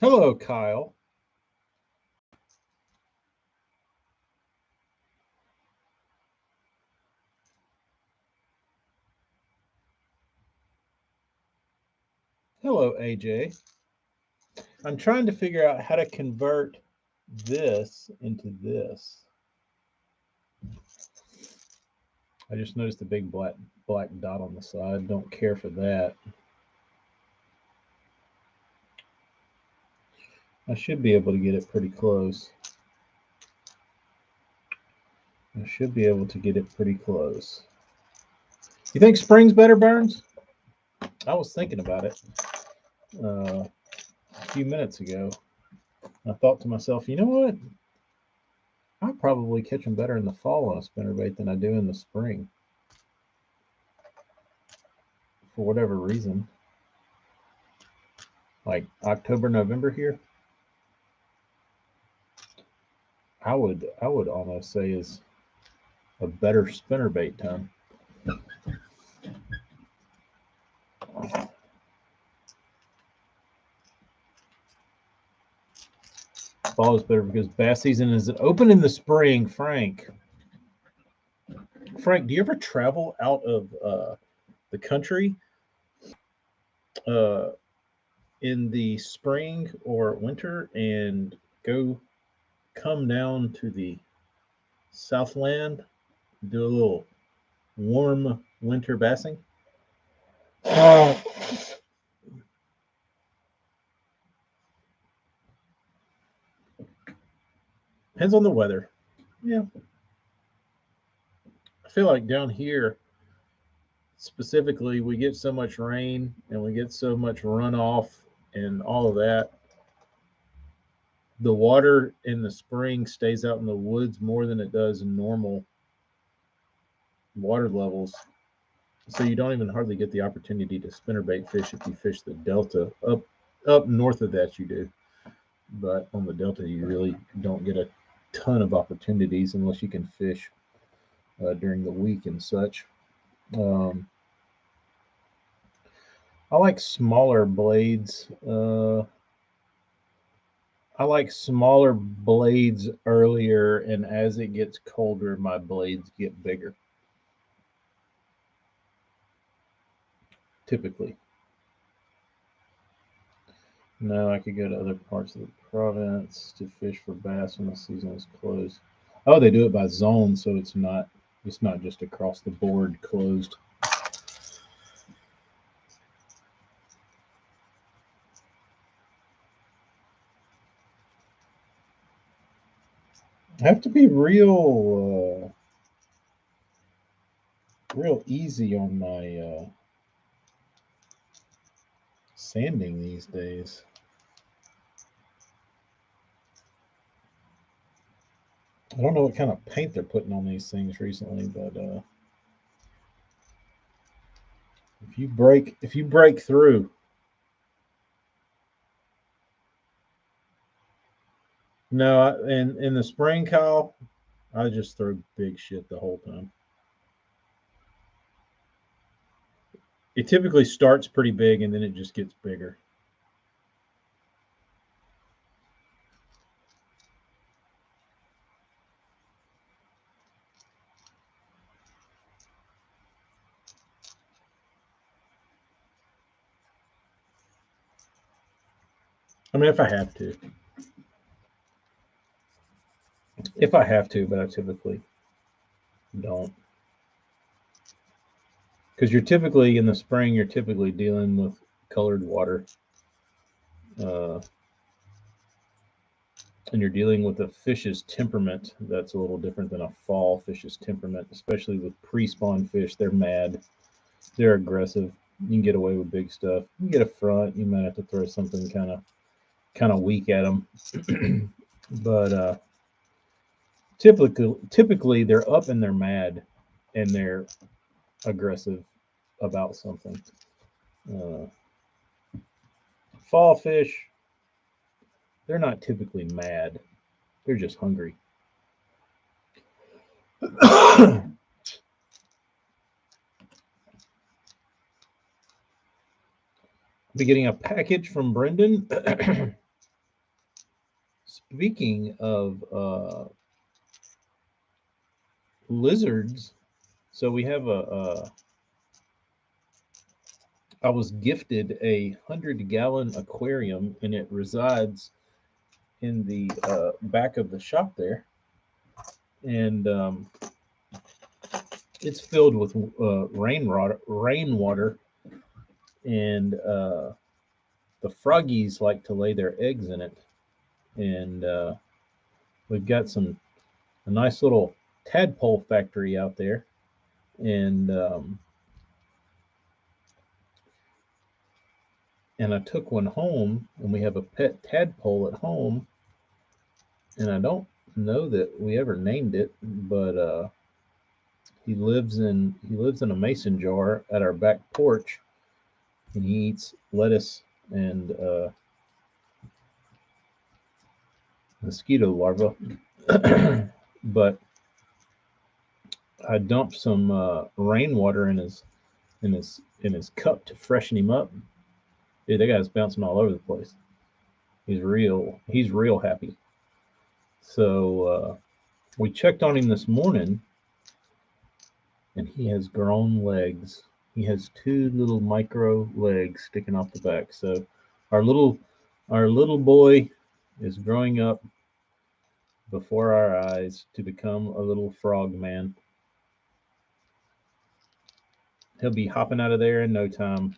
Hello, Kyle. Hello, AJ. I'm trying to figure out how to convert this into this. I just noticed a big black dot on the side. Don't care for that. I should be able to get it pretty close. I should be able to get it pretty close. You think spring's better, Burns? I was thinking about it a few minutes ago. I thought to myself, you know what? I'll probably catch them better in the fall on a spinnerbait than I do in the spring. For whatever reason. Like October, November here. I would almost say is a better spinnerbait time. Fall is better because bass season is open in the spring. Frank, do you ever travel out of the country in the spring or winter and come down to the Southland, do a little warm winter bassing? Depends on the weather. Yeah. I feel like down here, specifically, we get so much rain and we get so much runoff and all of that. The water in the spring stays out in the woods more than it does in normal water levels. So you don't even hardly get the opportunity to spinnerbait fish if you fish the delta. Up north of that you do. But on the delta you really don't get a ton of opportunities unless you can fish during the week and such. I like smaller blades. I like smaller blades earlier, and as it gets colder, my blades get bigger. Typically. No, I could go to other parts of the province to fish for bass when the season is closed. Oh, they do it by zone, so it's not just across the board closed. I have to be real easy on my sanding these days. I don't know what kind of paint they're putting on these things recently, but if you break through, no, in the spring, Kyle, I just throw big shit the whole time. It typically starts pretty big and then it just gets bigger. I mean, if I have to. If I have to, but I typically don't. Because you're typically in the spring, you're typically dealing with colored water. And you're dealing with a fish's temperament that's a little different than a fall fish's temperament, especially with pre-spawn fish. They're mad, they're aggressive. You can get away with big stuff. You get a front, you might have to throw something kind of weak at them. But typically they're up and they're mad and they're aggressive about something. Fall fish, they're not typically mad. They're just hungry. I'll be getting a package from Brendan Speaking of lizards, so we have I was gifted a 100-gallon aquarium, and it resides in the back of the shop there, and it's filled with rainwater, and the froggies like to lay their eggs in it, and we've got a nice little tadpole factory out there, and I took one home, and we have a pet tadpole at home, and I don't know that we ever named it, but he lives in a mason jar at our back porch, and he eats lettuce and mosquito larvae. But I dumped some rainwater in his cup to freshen him up. Dude, that guy's bouncing all over the place. He's real happy. So we checked on him this morning, and he has grown legs. He has two little micro legs sticking off the back. So our little our little boy is growing up before our eyes to become a little frog man. He'll be hopping out of there in no time.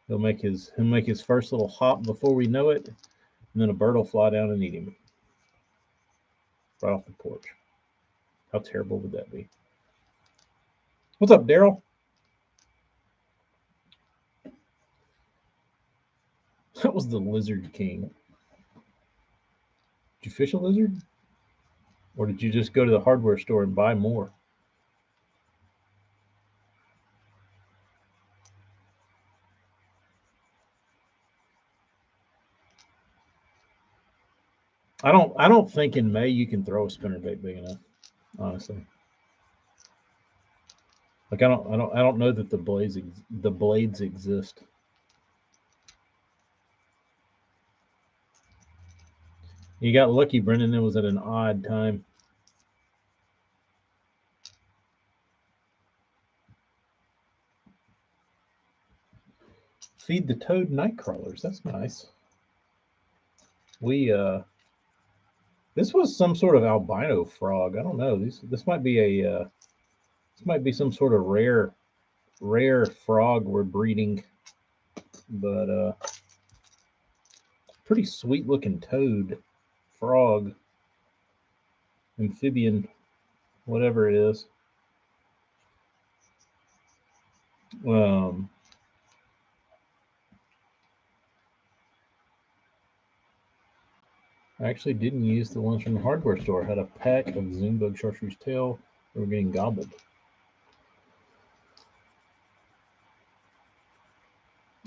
He'll make his first little hop before we know it, and then a bird will fly down and eat him right off the porch. How terrible would that be? What's up, Daryl? That was the Lizard King. Did you fish a lizard? Or did you just go to the hardware store and buy more? I don't think in May you can throw a spinnerbait big enough, honestly. Like I don't know that the blades exist. You got lucky, Brendan. It was at an odd time. Feed the toad night crawlers. That's nice. We this was some sort of albino frog. I don't know. This might be some sort of rare frog we're breeding, but pretty sweet looking toad, frog, amphibian, whatever it is. Um, I actually didn't use the ones from the hardware store. I had a pack of Zoom chartreuse tail. They were getting gobbled.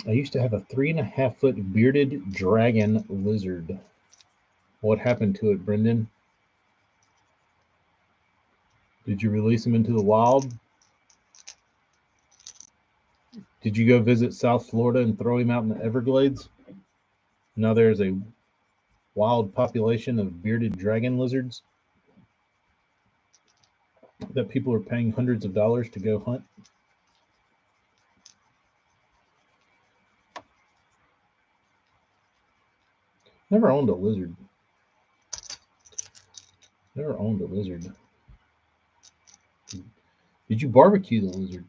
I used to have a 3.5 foot bearded dragon lizard. What happened to it, Brendan? Did you release him into the wild? Did you go visit South Florida and throw him out in the Everglades? Now there's a wild population of bearded dragon lizards that people are paying hundreds of dollars to go hunt. Never owned a lizard. Never owned a lizard. Did you barbecue the lizard?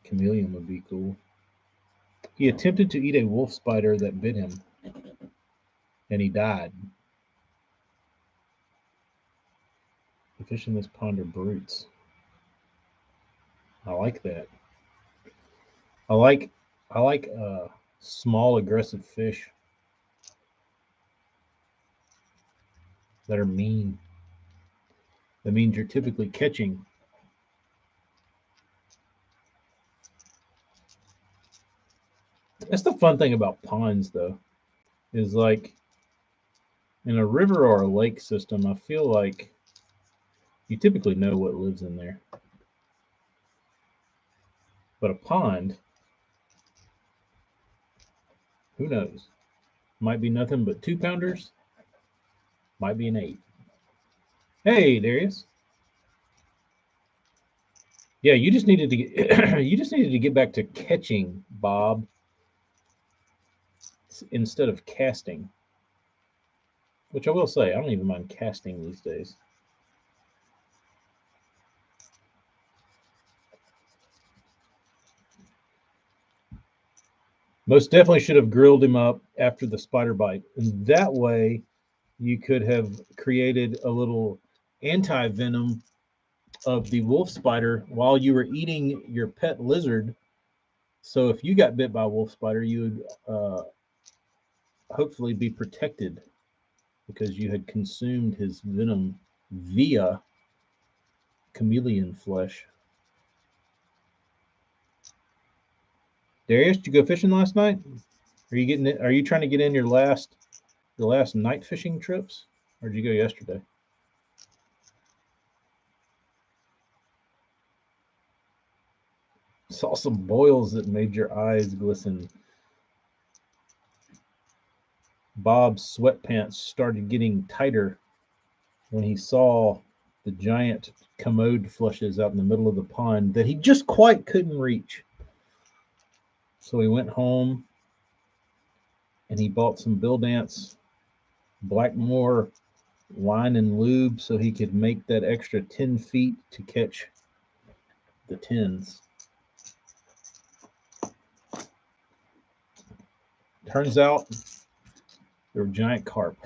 Chameleon would be cool. He attempted to eat a wolf spider that bit him, and he died. The fish in this pond are brutes. I like that. I like small aggressive fish that are mean. That means you're typically catching. That's the fun thing about ponds, though, is like in a river or a lake system, I feel like you typically know what lives in there. But a pond, who knows? Might be nothing but 2-pounders. Might be an 8. Hey, Darius. Yeah, you just needed to get you just needed to get back to catching, Bob, instead of casting. Which I will say, I don't even mind casting these days. Most definitely should have grilled him up after the spider bite. And that way you could have created a little anti-venom of the wolf spider while you were eating your pet lizard. So if you got bit by a wolf spider, you would hopefully be protected because you had consumed his venom via chameleon flesh. Darius, did you go fishing last night? Are you getting it? Are you trying to get in your last night fishing trips, or did you go yesterday? Saw some boils that made your eyes glisten. Bob's sweatpants started getting tighter when he saw the giant commode flushes out in the middle of the pond that he just quite couldn't reach. So he went home and he bought some Bill Dance Blackmore wine and lube so he could make that extra 10 feet to catch the tins. Turns out they were giant carp.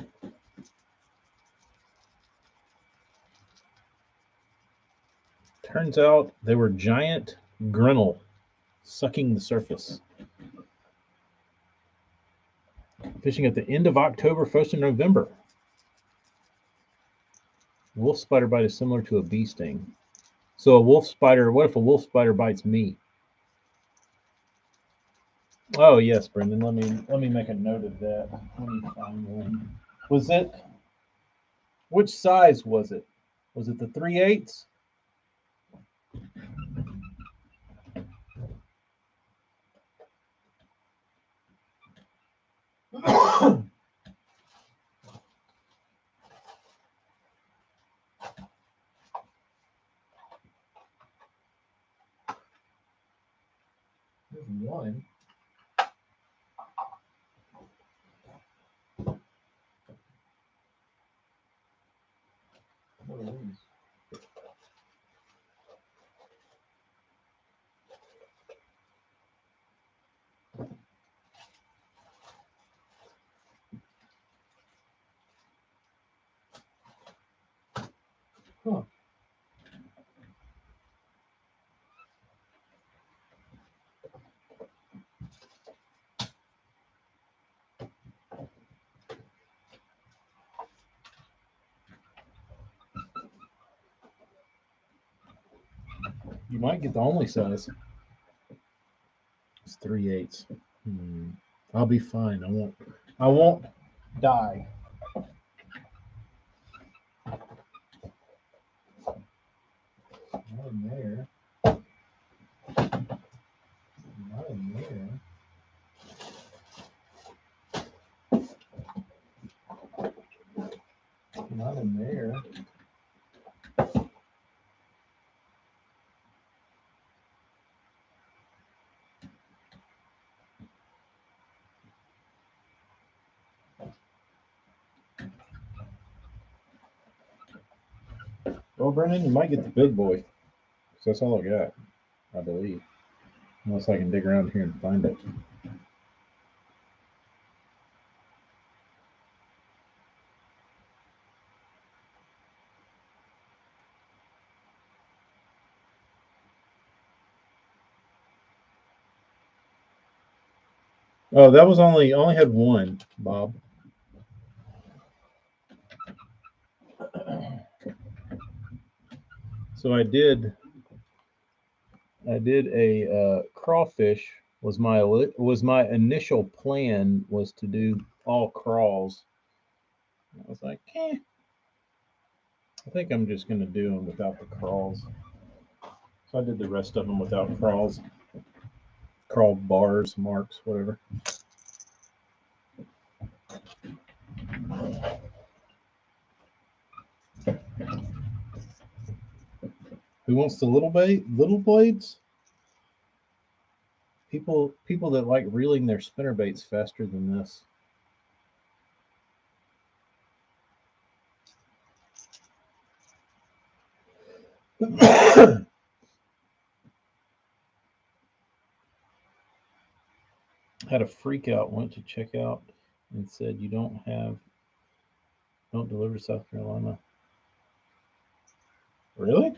Turns out they were giant grinnell sucking the surface. Fishing at the end of October, 1st of November. Wolf spider bite is similar to a bee sting. So a wolf spider, what if a wolf spider bites me? Oh yes, Brendan. Let me make a note of that. Let me find one. Was it which size was it? Was it the 3/8? There's one. What are these? Huh. You might get the only size. It's 3/8. I'll be fine. I won't die. Not in there. Not in there. Not in there. Well, Brendan, you might get the big boy. So that's all I got, I believe. Unless I can dig around here and find it. Oh, that was only had one, Bob. So I did a crawfish was my initial plan was to do all crawls. I was like, I think I'm just gonna do them without the crawls. So I did the rest of them without crawls, crawl bars, marks, whatever. Who wants the little blades? People that like reeling their spinnerbaits faster than this. Had a freak out, went to check out and said you don't deliver to South Carolina. Really?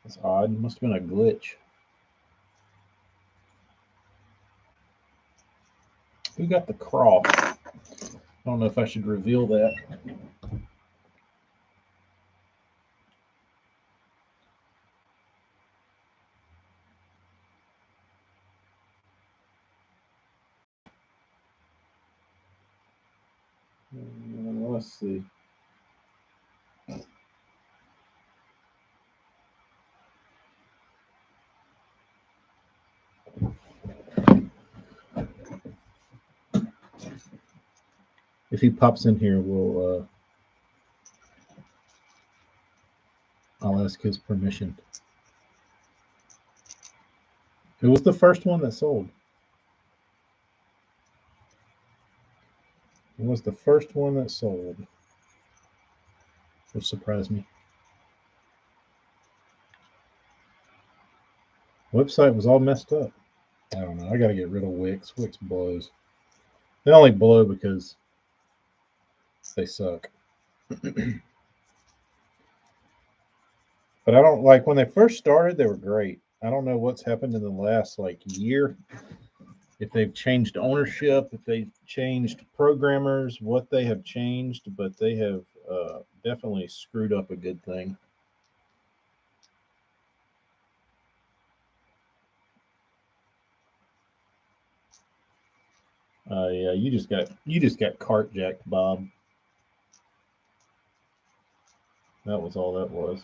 That's odd. Must have been a glitch. Who got the craw? I don't know if I should reveal that. Let's see. If he pops in here, I'll ask his permission. Who was the first one that sold? Who was the first one that sold? Which surprised me. Website was all messed up. I don't know. I got to get rid of Wix. Wix blows. They only blow because they suck. But I don't like when they first started, they were great. I don't know what's happened in the last year. If they've changed ownership, if they've changed programmers, what they have changed, but they have definitely screwed up a good thing. Yeah, you just got cart jacked, Bob. That was all that was.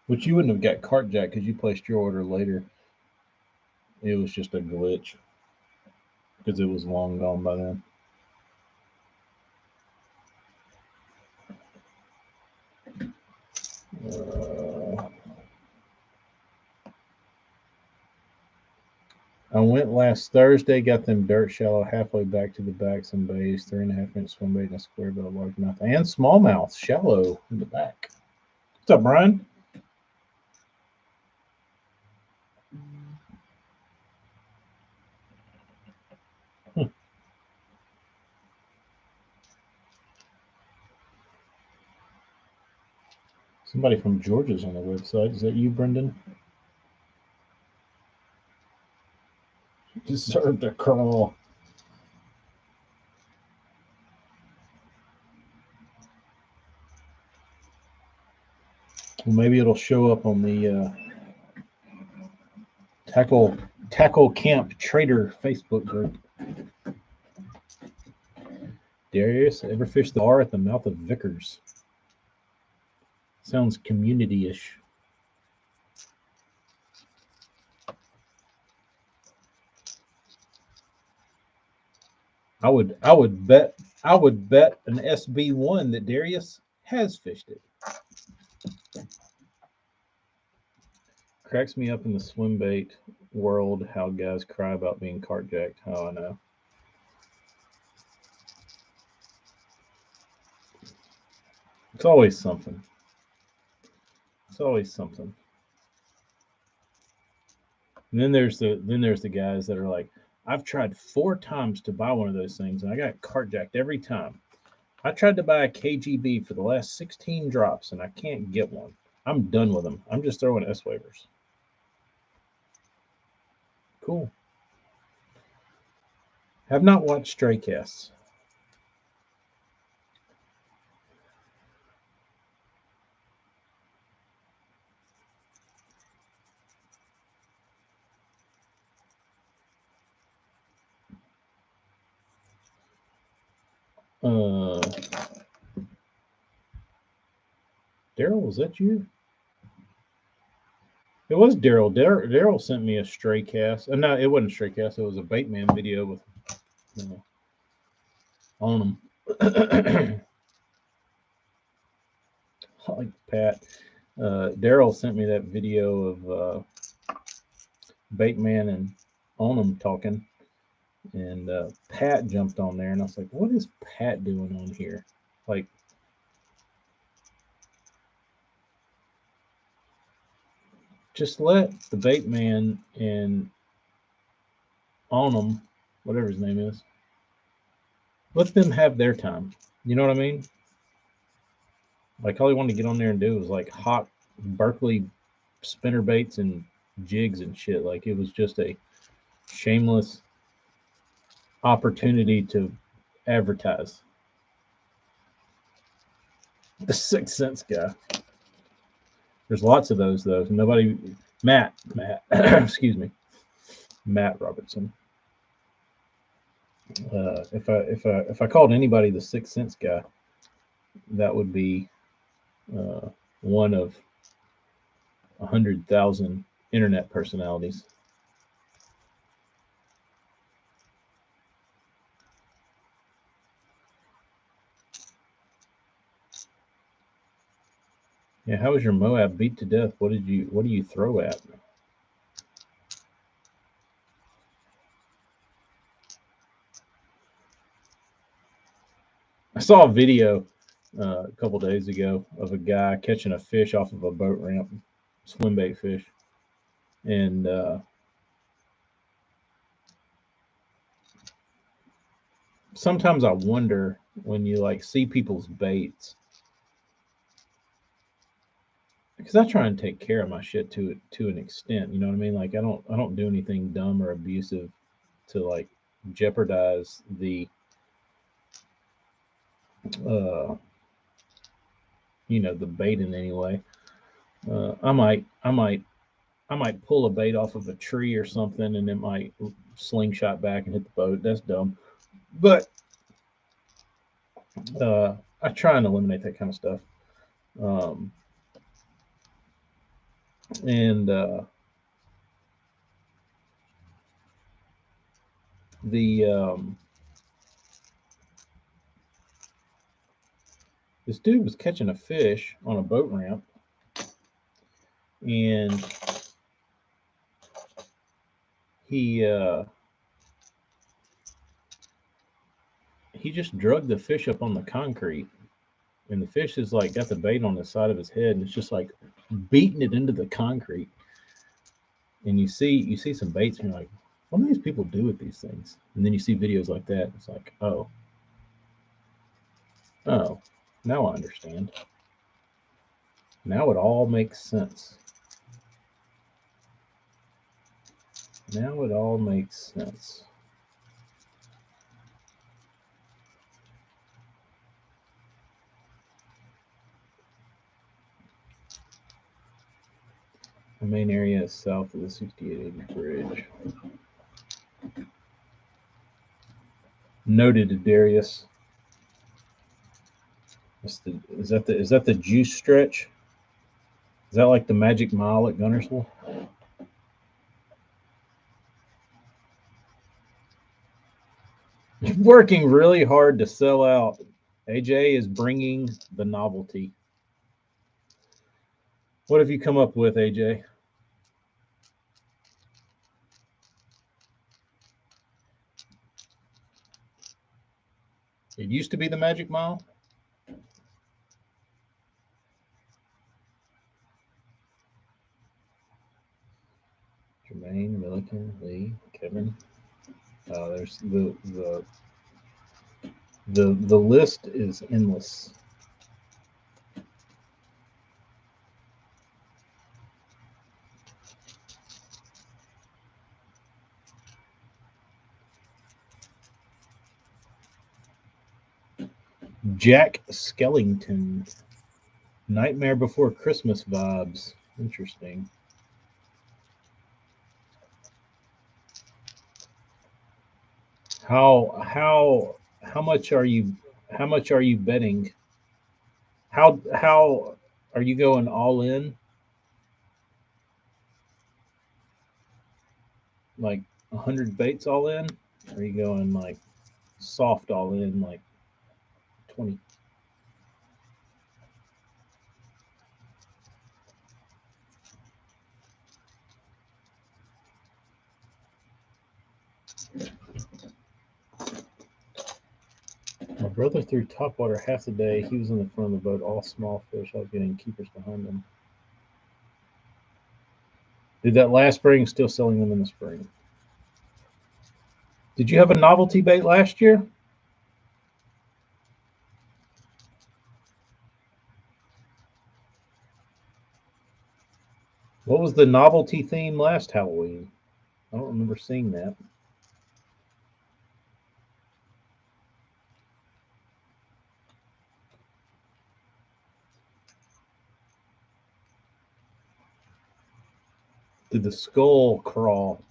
Which you wouldn't have got cart jacked because you placed your order later. It was just a glitch because it was long gone by then. I went last Thursday, got them dirt shallow, halfway back to the back, some bass, 3.5-inch swim bait, and a square bill, largemouth, and smallmouth, shallow in the back. What's up, Brian? Somebody from Georgia's on the website. Is that you, Brendan? Deserved a crawl. Well, maybe it'll show up on the Tackle Camp Trader Facebook group. Darius, ever fished the bar at the mouth of Vickers? Sounds community-ish. I would bet an SB1 that Darius has fished it. Cracks me up in the swim bait world how guys cry about being cart jacked. How I know. It's always something. It's always something. And then there's the guys that are like, I've tried 4 times to buy one of those things and I got cart jacked every time. I tried to buy a KGB for the last 16 drops and I can't get one. I'm done with them. I'm just throwing S waivers. Cool. Have not watched Stray Casts. Daryl, was that you? It was Daryl. Daryl sent me a Stray Cast. No, it wasn't a Stray Cast. It was a Baitman video with on them. like Pat. Daryl sent me that video of Baitman and Onum talking, and Pat jumped on there, and I was like, "What is Pat doing on here?" Like, just let the Baitman and Onum, whatever his name is, let them have their time. You know what I mean? Like, all he wanted to get on there and do was like hawk Berkeley spinnerbaits and jigs and shit. Like, it was just a shameless opportunity to advertise. The Sixth Sense guy. There's lots of those though. Nobody. Matt. Excuse me. Matt Robertson. If I called anybody the Sixth Sense guy, that would be one of 100,000 internet personalities. Yeah, how was your Moab beat to death? What do you throw at? I saw a video a couple days ago of a guy catching a fish off of a boat ramp, swim bait fish, and sometimes I wonder when you like see people's baits, because I try and take care of my shit to an extent. You know what I mean? Like, I don't do anything dumb or abusive to like jeopardize the uh, the bait in any way. I might pull a bait off of a tree or something, and it might slingshot back and hit the boat. That's dumb, but I try and eliminate that kind of stuff. Um, and the this dude was catching a fish on a boat ramp, and he just drugged the fish up on the concrete, and the fish is like got the bait on the side of his head, and it's just like beating it into the concrete. And you see some baits, and you're like, what do these people do with these things? And then you see videos like that, it's like, oh, now I understand. Now it all makes sense. Now it all makes sense. The main area is south of the 6880 bridge. Noted, Darius. Is that the juice stretch? Is that like the Magic Mile at Gunnersville? You're working really hard to sell out. AJ is bringing the novelty. What have you come up with, AJ? It used to be the Magic Mile. Jermaine, Milliken, Lee, Kevin. There's the list is endless. Jack Skellington. Nightmare Before Christmas vibes. Interesting. How much are you betting? How are you going all in? Like 100 baits all in? Or are you going like soft all in, like 20? My brother threw topwater half the day. He was in the front of the boat, all small fish. I was getting keepers behind him. Did that last spring, still selling them in the spring. Did you have a novelty bait last year? What was the novelty theme last Halloween? I don't remember seeing that. Did the skull crawl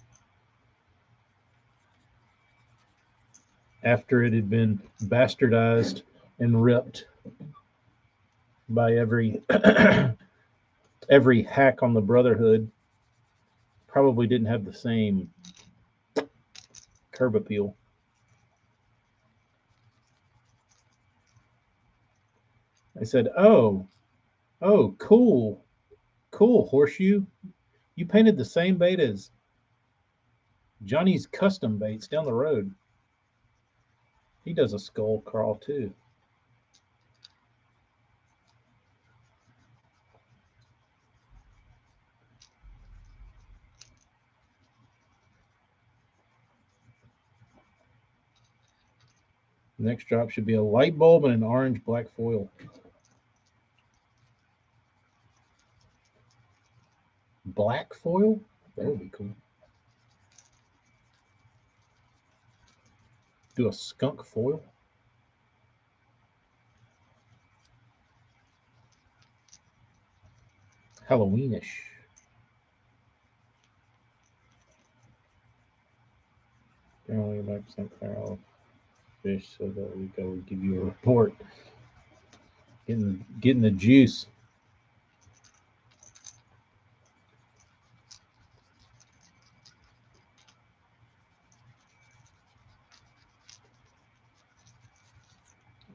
after it had been bastardized and ripped by every every hack on the Brotherhood? Probably didn't have the same curb appeal. I said, "Oh, cool, horseshoe. You painted the same bait as Johnny's custom baits down the road. He does a skull crawl too." Next drop should be a light bulb and an orange black foil. Black foil? That would be cool. Do a skunk foil? Halloweenish. Only 9% clear fish, so that we go give you a report. Getting the juice.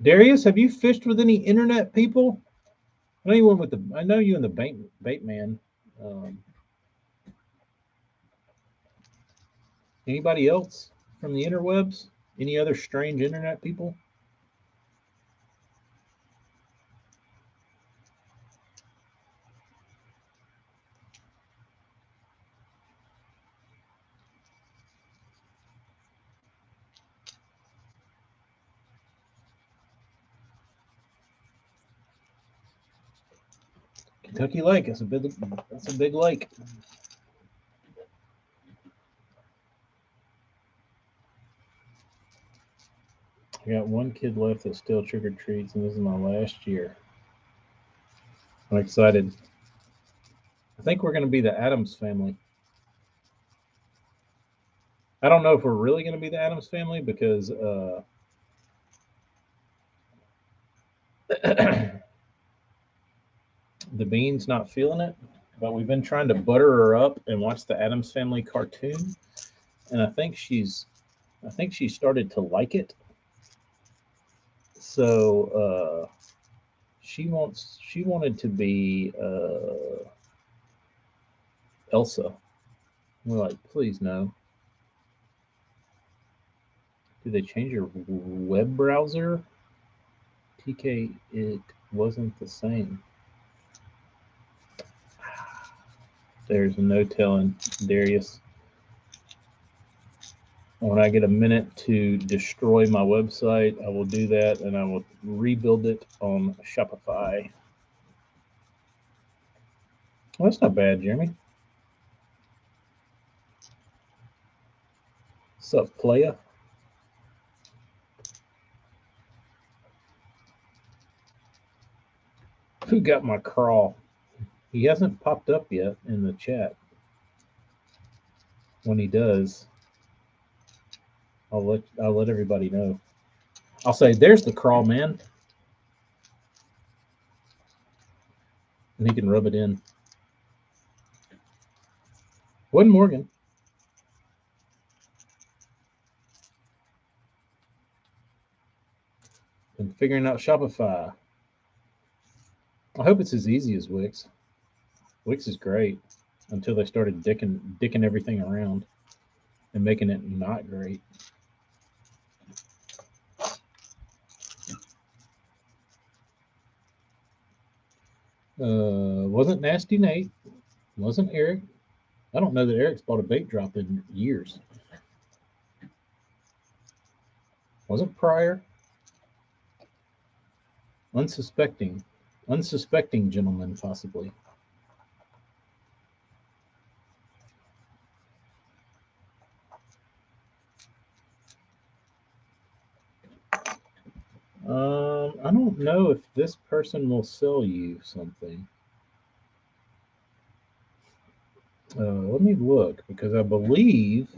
Darius, have you fished with any internet people? I know you went with I know you and the bait man. Anybody else from the interwebs? Any other strange internet people? Kentucky Lake. That's a big lake. I got one kid left that still trick or treats, and this is my last year. I'm excited. I think we're going to be the Addams family. I don't know if we're really going to be the Addams family because the Bean's not feeling it, but we've been trying to butter her up and watch the Addams Family cartoon, and I think she started to like it. So she wanted to be Elsa. We're like, please no. Did they change your web browser? TK, it wasn't the same. There's no telling, Darius. When I get a minute to destroy my website, I will do that, and I will rebuild it on Shopify. Well, that's not bad, Jeremy. What's up, playa? Who got my crawl? He hasn't popped up yet in the chat. When he does, I'll let everybody know. I'll say, "There's the crawl, man," and he can rub it in. Wasn't Morgan? Been figuring out Shopify. I hope it's as easy as Wix. Wix is great until they started dicking everything around. and making it not great. Wasn't Nasty Nate. Wasn't Eric. I don't know that Eric's bought a bait drop in years. Wasn't Pryor. Unsuspecting. Unsuspecting gentleman, possibly. I don't know if this person will sell you something. Let me look because I believe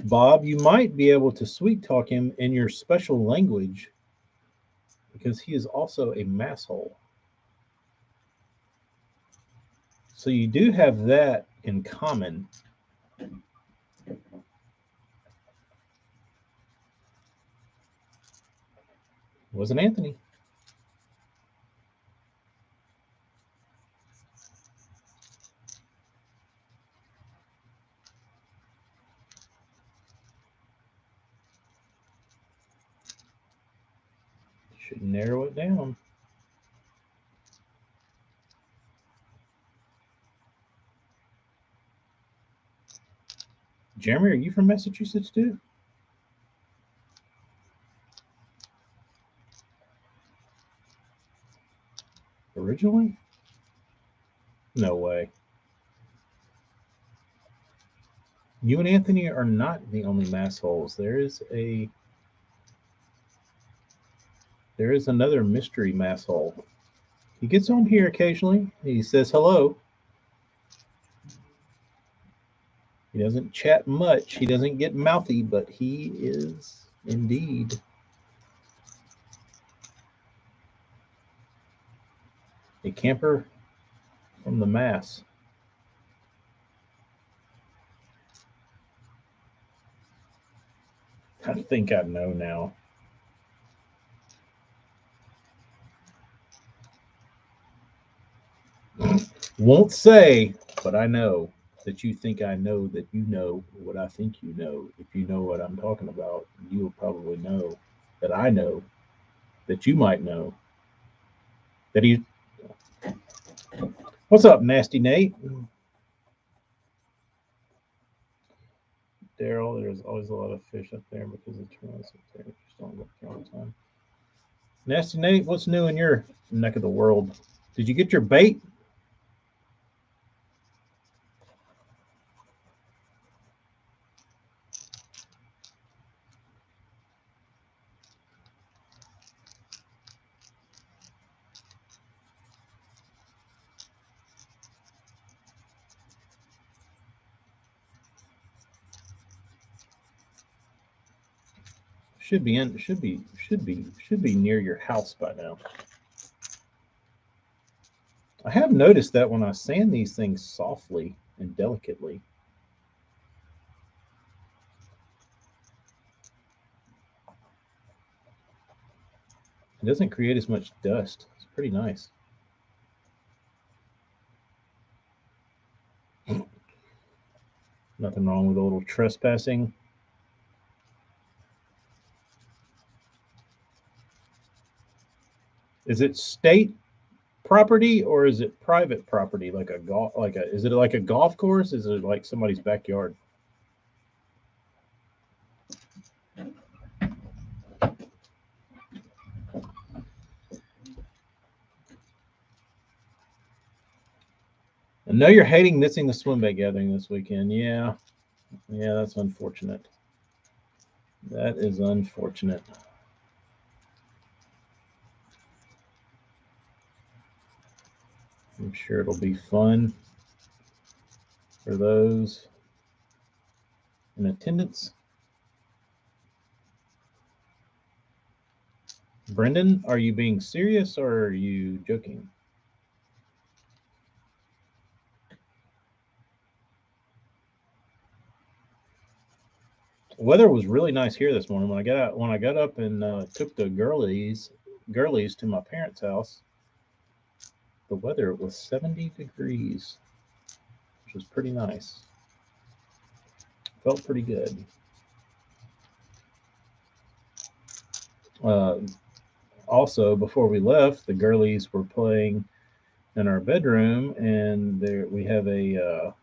Bob, you might be able to sweet talk him in your special language because he is also a masshole. So you do have that in common. It wasn't Anthony. Should narrow it down. Jeremy, are you from Massachusetts too? Originally? No way. You and Anthony are not the only massholes. There is another mystery masshole. He gets on here occasionally. He says hello. He doesn't chat much. He doesn't get mouthy, but he is indeed a camper from the mass. I think I know now. Won't say, but I know that you think I know that you know what I think you know. If you know what I'm talking about, you'll probably know that I know that you might know that he. What's up, Nasty Nate? Daryl, there's always a lot of fish up there because the tournaments up there just don't go there all the time. Nasty Nate, what's new in your neck of the world? Did you get your bait? Should be near your house by now. I have noticed that when I sand these things softly and delicately, it doesn't create as much dust. It's pretty nice. Nothing wrong with a little trespassing. Is it state property or is it private property? Is it like a golf course? Is it like somebody's backyard? I know you're hating missing the swim bait gathering this weekend. Yeah, that's unfortunate. That is unfortunate. I'm sure it'll be fun for those in attendance. Brendan, are you being serious or are you joking? weather was really nice here this morning. When I got up and took the girlies to my parents' house, the weather was 70 degrees, which was pretty nice. Felt pretty good. Also, before we left, the girlies were playing in our bedroom, and there we have a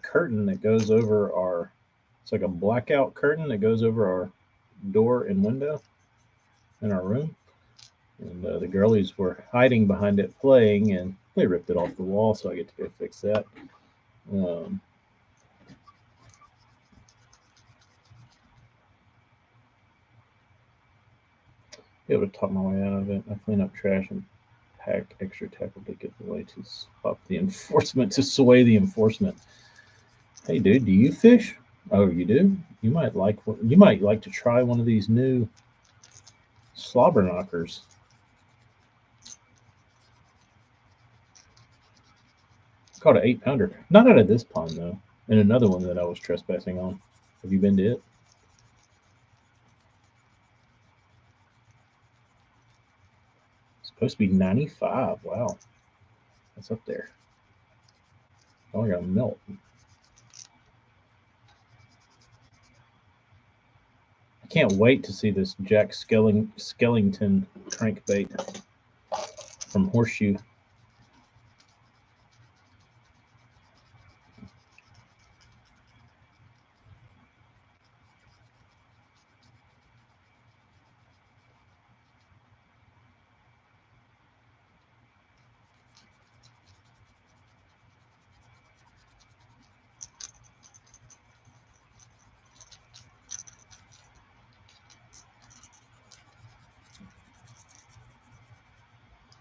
curtain that goes over our. It's like a blackout curtain that goes over our door and window in our room. And the girlies were hiding behind it playing, and they ripped it off the wall, so I get to go fix that. Be able to talk my way out of it. I clean up trash and pack extra tackle to get the way to swap the enforcement to sway the enforcement. Hey, dude, do you fish? Oh, you do? You might like to try one of these new slobber knockers. Caught an 8-pounder. Not out of this pond though. And another one that I was trespassing on. Have you been to it? It's supposed to be 95. Wow. That's up there. Oh, I got melt. I can't wait to see this Jack Skellington crankbait from Horseshoe.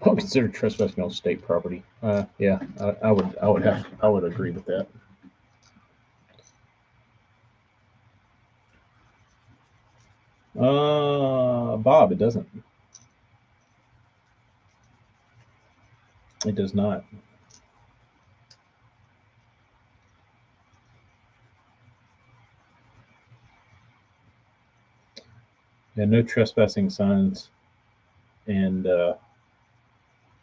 I'll consider trespassing on state property. Yeah, I would agree with that. Bob, it doesn't. It does not. Yeah, no trespassing signs, and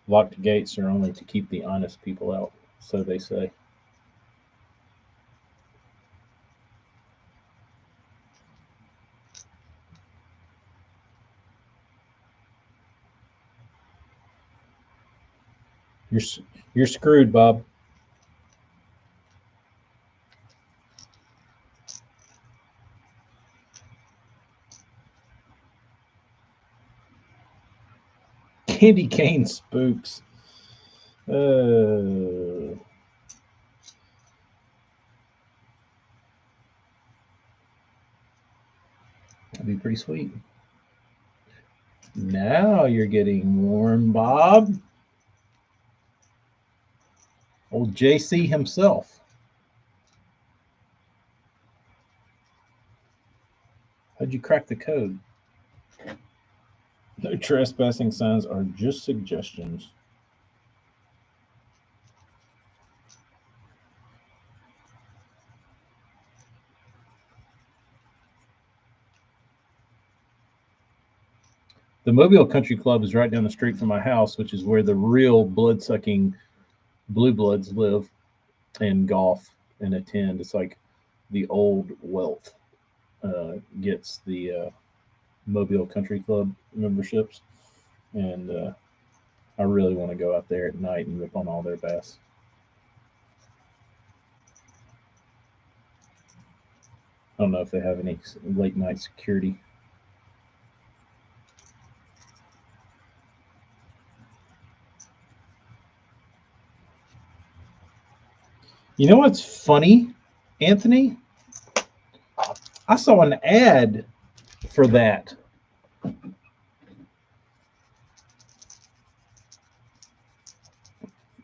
locked gates are only to keep the honest people out, so they say. You're you're screwed, Bob. Candy cane spooks. That'd be pretty sweet. Now you're getting warm, Bob. Old JC himself. How'd you crack the code? No trespassing signs are just suggestions. The Mobile Country Club is right down the street from my house, which is where the real blood-sucking blue bloods live and golf and attend. It's like the old wealth gets the Mobile Country Club memberships, and I really want to go out there at night and rip on all their bass. I don't know if they have any late night security. You know what's funny, Anthony? I saw an ad for that.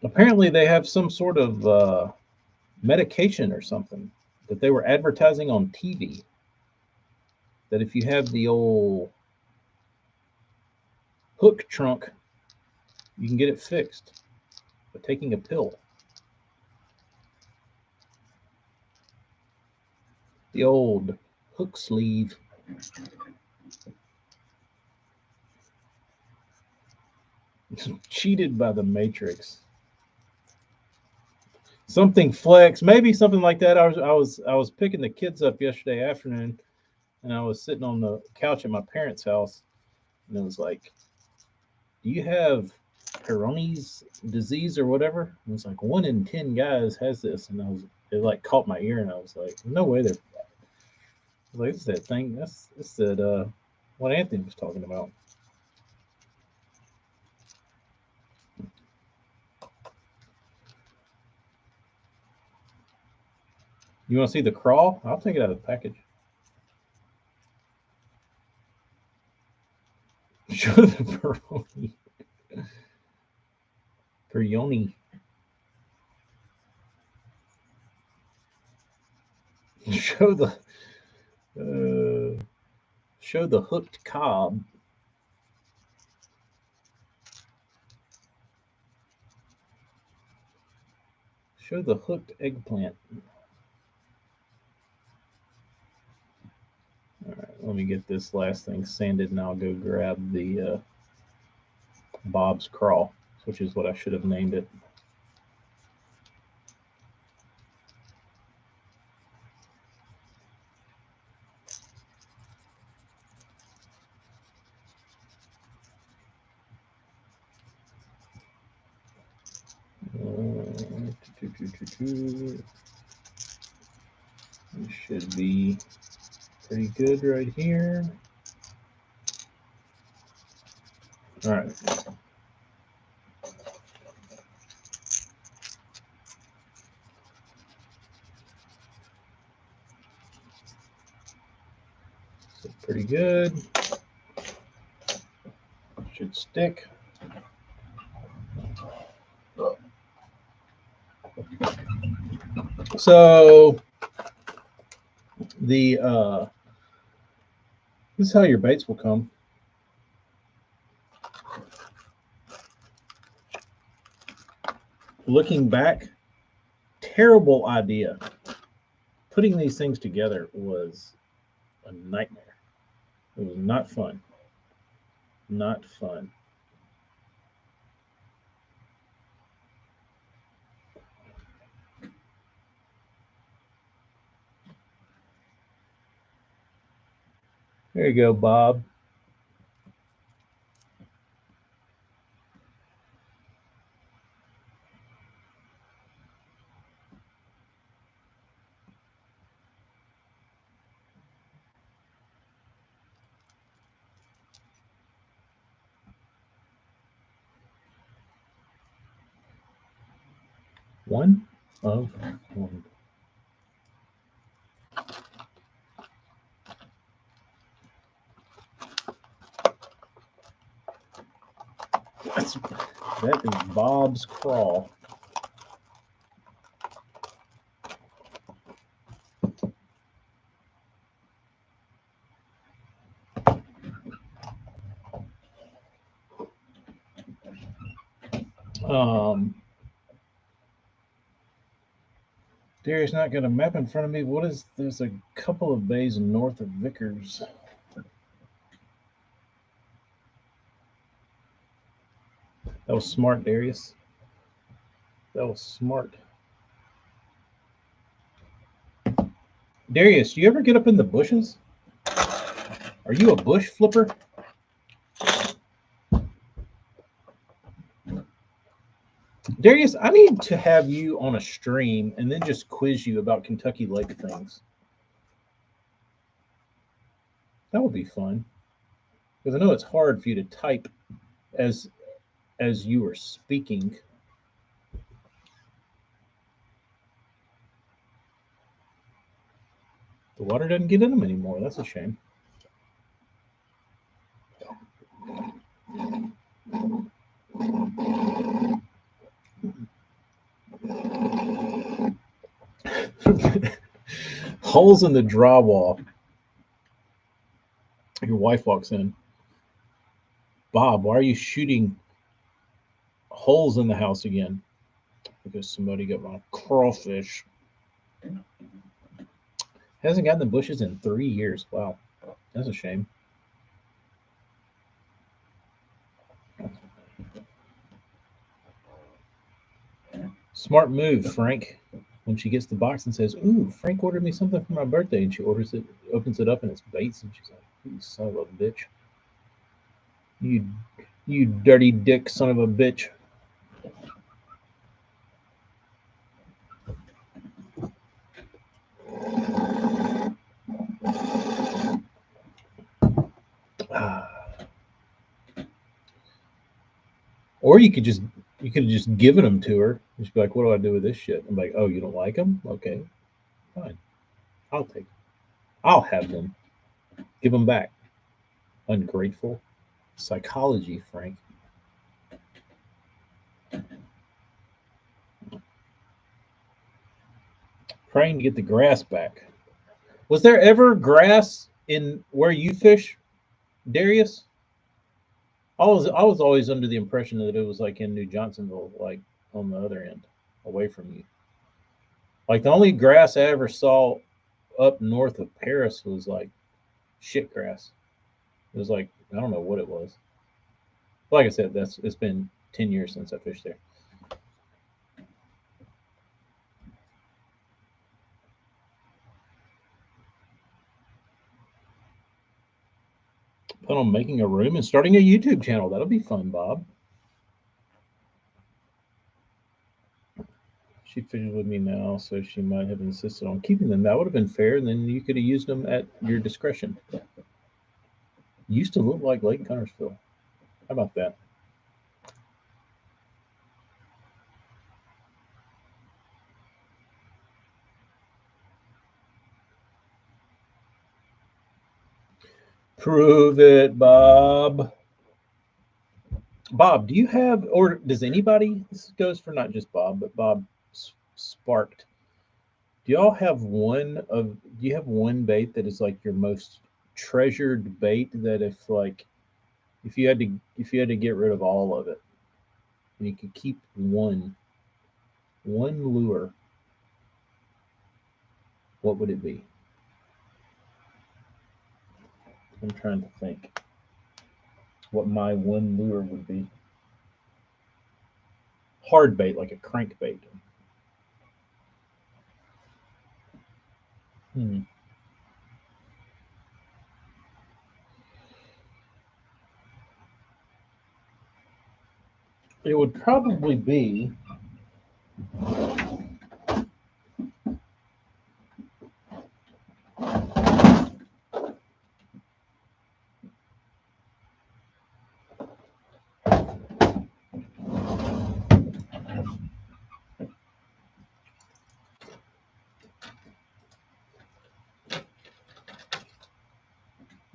Apparently, they have some sort of medication or something that they were advertising on TV. That if you have the old hook trunk, you can get it fixed by taking a pill. The old hook sleeve. Cheated by the Matrix. Something flex, maybe something like that. I was picking the kids up yesterday afternoon, and I was sitting on the couch at my parents' house, and it was like, "Do you have Peyronie's disease or whatever?" And it's like 1 in 10 guys has this, and it like caught my ear, and I was like, "No way!" They're like, "It's that thing. That's that what Anthony was talking about." You want to see the crawl? I'll take it out of the package. Show the Peroni. Perioni. Show the show the hooked cob. Show the hooked eggplant. All right, let me get this last thing sanded, and I'll go grab the Bob's Crawl, which is what I should have named it. It should be pretty good right here. All right. So pretty good. Should stick. So the this is how your baits will come. Looking back, terrible idea. Putting these things together was a nightmare. It was not fun. Not fun. There you go, Bob. One of one. That is Bob's Crawl. Darius not got a map in front of me. What is there's a couple of bays north of Vickers. That was smart, Darius. That was smart. Darius, do you ever get up in the bushes? Are you a bush flipper? Darius, I need to have you on a stream and then just quiz you about Kentucky Lake things. That would be fun. Because I know it's hard for you to type as you are speaking. The water doesn't get in them anymore. That's a shame. Holes in the drywall. Your wife walks in. Bob, why are you shooting holes in the house again? Because somebody got my crawfish. Hasn't gotten the bushes in 3 years. Wow, that's a shame. Smart move, Frank. When she gets the box and says, "Ooh, Frank ordered me something for my birthday," and she orders it, opens it up, and it's baits, and she's like, "You son of a bitch, you, you dirty dick, son of a bitch." Or you could have just given them to her. Just be like, "What do I do with this shit?" I'm like, "Oh, you don't like them? Okay, fine. I'll take them. I'll have them. Give them back." Ungrateful. Psychology, Frank. Trying to get the grass back. Was there ever grass in where you fish, Darius? I was always under the impression that it was like in New Johnsonville, like on the other end, away from you. Like the only grass I ever saw up north of Paris was like shit grass. It was like I don't know what it was. Like I said, that's it's been 10 years since I fished there. Plan on making a room and starting a YouTube channel. That'll be fun, Bob. She fishes with me now, so she might have insisted on keeping them. That would have been fair, and then you could have used them at your discretion. Used to look like Lake Gunnersville. How about that? Prove it, Bob. Bob, do you have, or does anybody, this goes for not just Bob, but Bob Sparked. Do you have one bait that is like your most treasured bait that if you had to get rid of all of it and you could keep one lure, what would it be? I'm trying to think what my one lure would be. Hard bait, like a crankbait. Hmm. It would probably be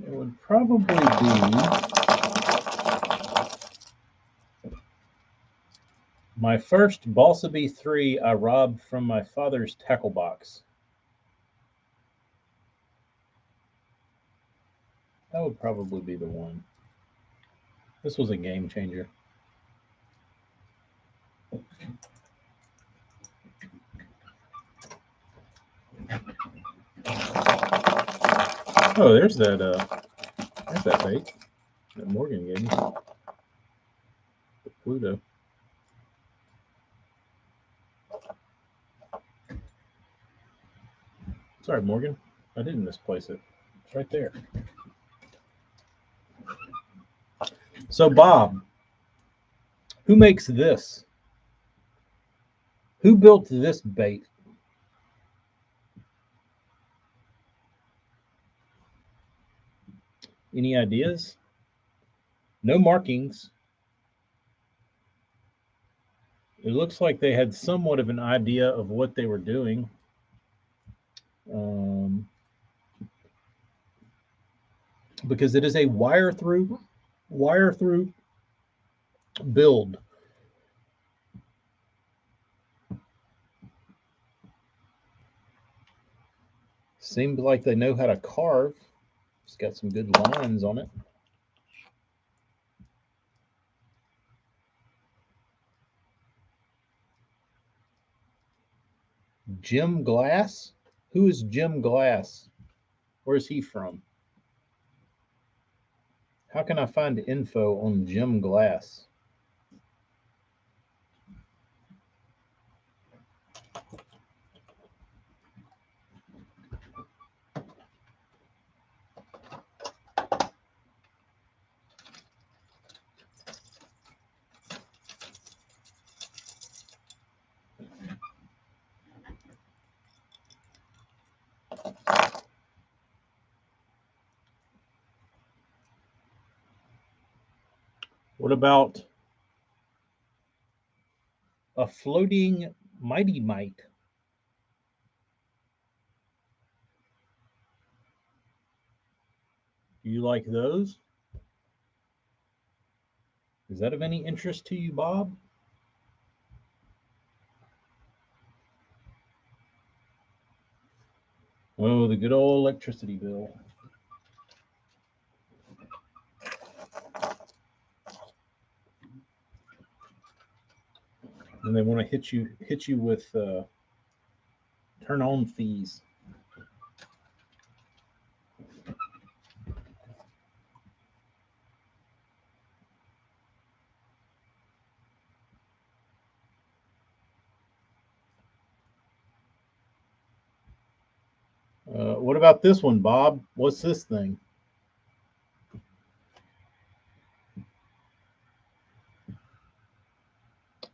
it would probably be my first Balsa B3 I robbed from my father's tackle box. That would probably be the one. This was a game changer. Oh, there's that bait that Morgan gave me. The Pluto. Sorry, Morgan. I didn't misplace it. It's right there. So, Bob, who makes this? Who built this bait? Any ideas? No markings. It looks like they had somewhat of an idea of what they were doing. Um, because it is a wire through build. Seems like they know how to carve. It's got some good lines on it. Gem glass. Who is Jim Glass? Where's he from? How can I find info on Jim Glass? What about a floating mighty mite? Do you like those? Is that of any interest to you, Bob? Oh, the good old electricity bill. And they want to hit you with turn on fees. What about this one, Bob? What's this thing?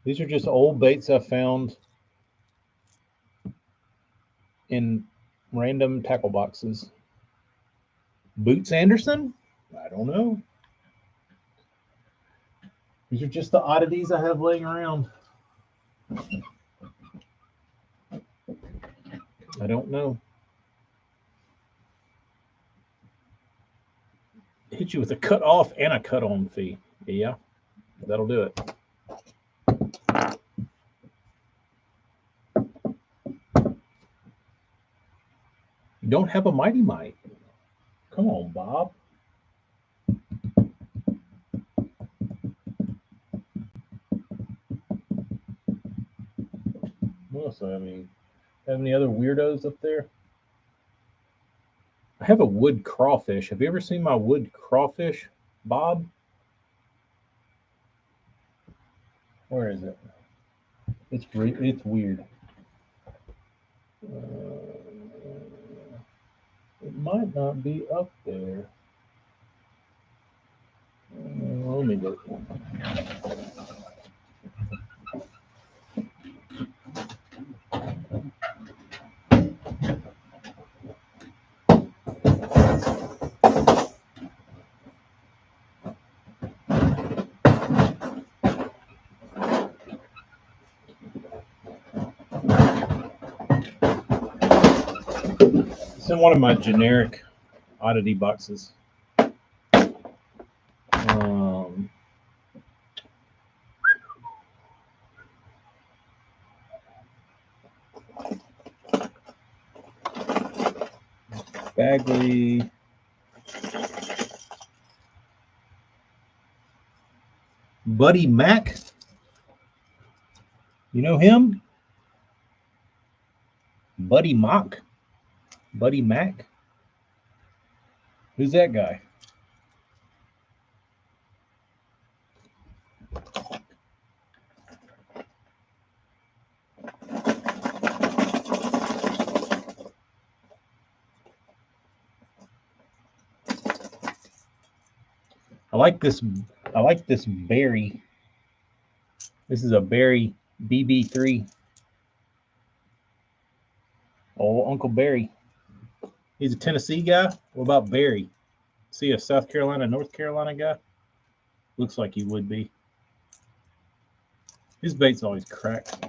These are just old baits I found in random tackle boxes. Boots Anderson? I don't know. These are just the oddities I have laying around. I don't know. Hit you with a cut off and a cut on fee. Yeah, that'll do it. You don't have a mighty mite. Come on, Bob. What else? I mean, have any other weirdos up there? I have a wood crawfish. Have you ever seen my wood crawfish, Bob? Where is it? It's weird. It might not be up there. Let me look. It's in one of my generic oddity boxes. Bagley. Buddy Mac. You know him? Buddy Mock. Buddy Mac. Who's that guy? I like this berry. This is a berry BB3. Oh, Uncle Barry. He's a Tennessee guy. What about Barry? See a South Carolina, North Carolina guy? Looks like he would be. His bait's always cracked.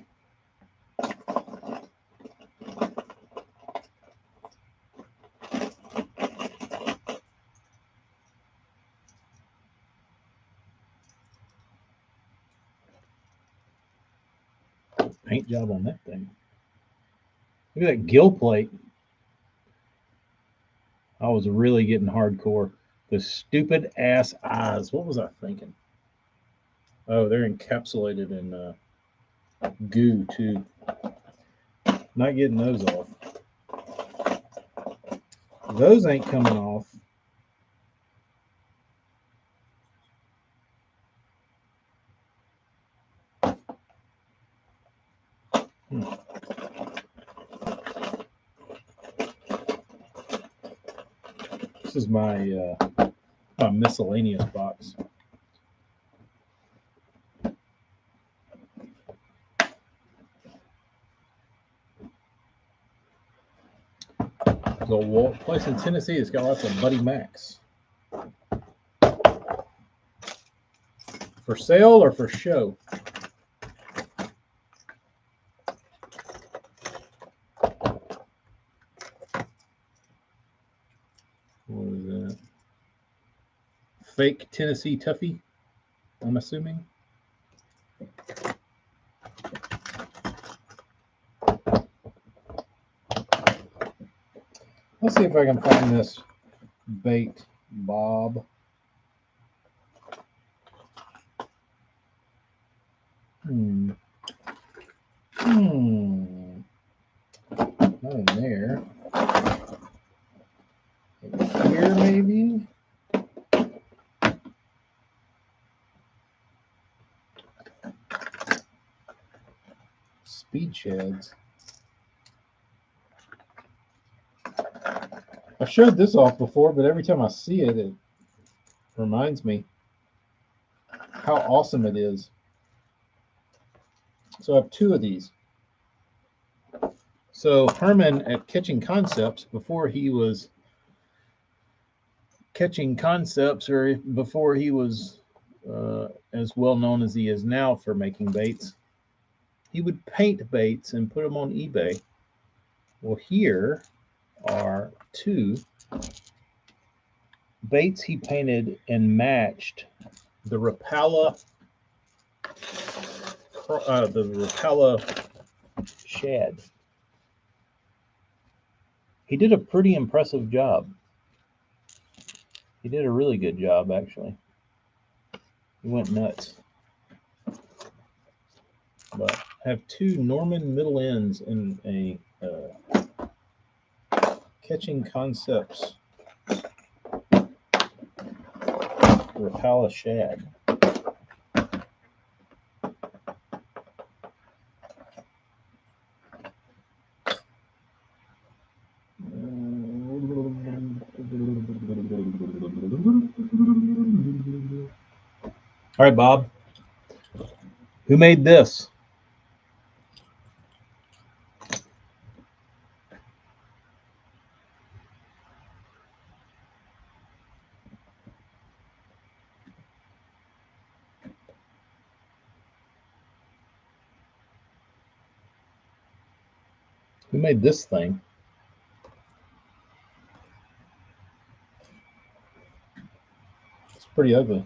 Paint job on that thing. Look at that gill plate. I was really getting hardcore. The stupid ass eyes. What was I thinking? Oh, they're encapsulated in goo too. Not getting those off. Those ain't coming off. This is my my miscellaneous box. The place in Tennessee has got lots of Buddy Macs. For sale or for show? What is that? Fake Tennessee Tuffy, I'm assuming. Let's see if I can find this bait, Bob. Not in there. Here, maybe? Speed sheds. I've showed this off before, but every time I see it, it reminds me how awesome it is. So I have two of these. So Herman at Catching Concepts, before he was Catching Concepts, or before he was as well known as he is now for making baits, he would paint baits and put them on eBay. Well, here are two baits he painted and matched the Rapala shad. He did a pretty impressive job. He did a really good job, actually. He went nuts. But I have two Norman middle ends in a Catching Concepts Rapala shad. All right, Bob. Who made this? Who made this thing? It's pretty ugly.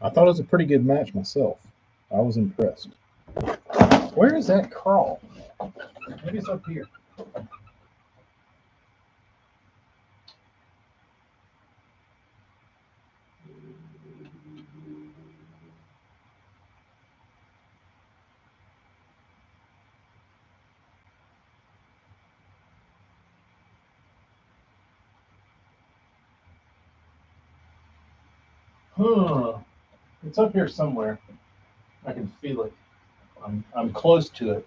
I thought it was a pretty good match myself. I was impressed. Where is that crawl? Maybe it's up here. It's up here somewhere. I can feel it. I'm close to it.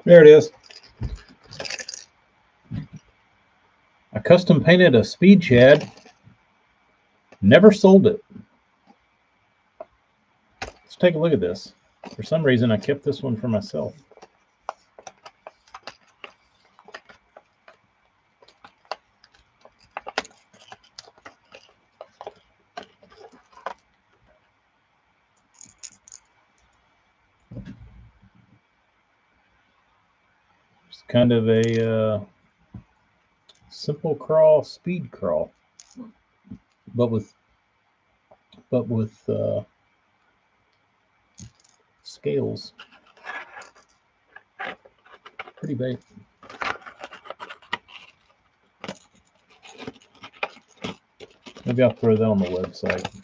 There it is. I custom painted a speed shad. Never sold it. Let's take a look at this. For some reason, I kept this one for myself. It's kind of a simple crawl, speed crawl, but with scales. Pretty big. Maybe I'll throw that on the website.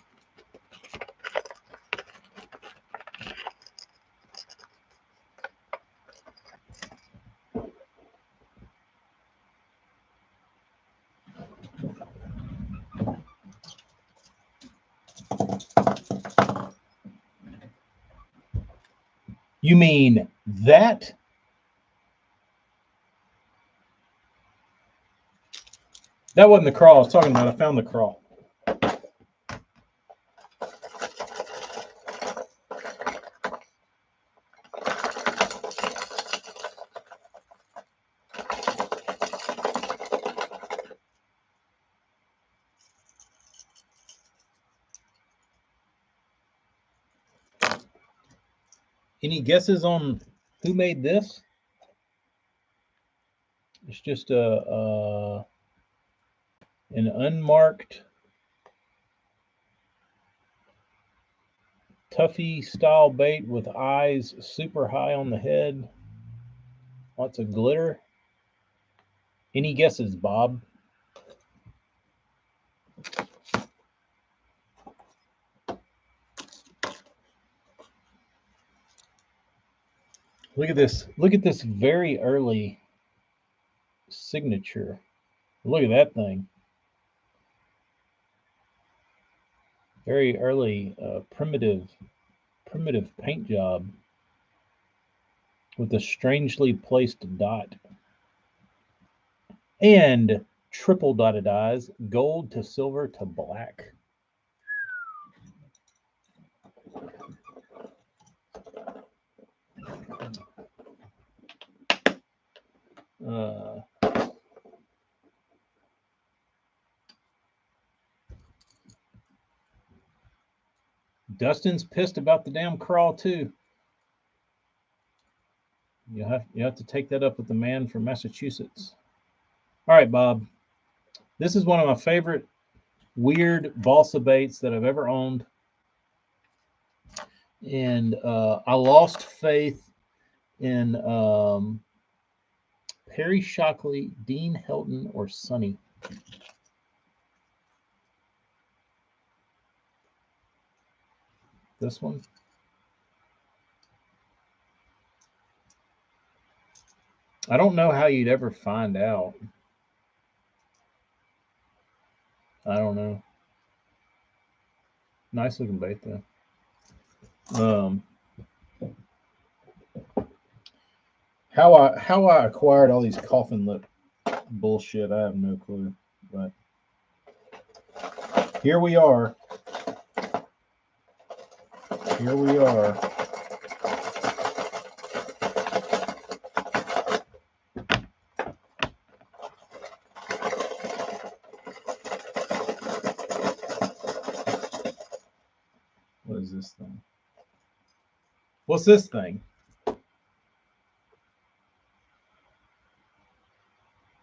You mean that? That wasn't the crawl I was talking about. I found the crawl. Any guesses on who made this? It's just an unmarked Tuffy style bait with eyes super high on the head. Lots of glitter. Any guesses, Bob? Look at this. Look at this very early signature. Look at that thing. Very early primitive paint job with a strangely placed dot. And triple dotted eyes, gold to silver to black. Dustin's pissed about the damn crawl too. You have to take that up with the man from Massachusetts. All right, Bob. This is one of my favorite weird balsa baits that I've ever owned. And I lost faith in Perry Shockley, Dean Helton, or Sonny. This one. I don't know how you'd ever find out. I don't know. Nice looking bait though. How I acquired all these coffin lip bullshit, I have no clue. But here we are. Here we are. What is this thing? What's this thing?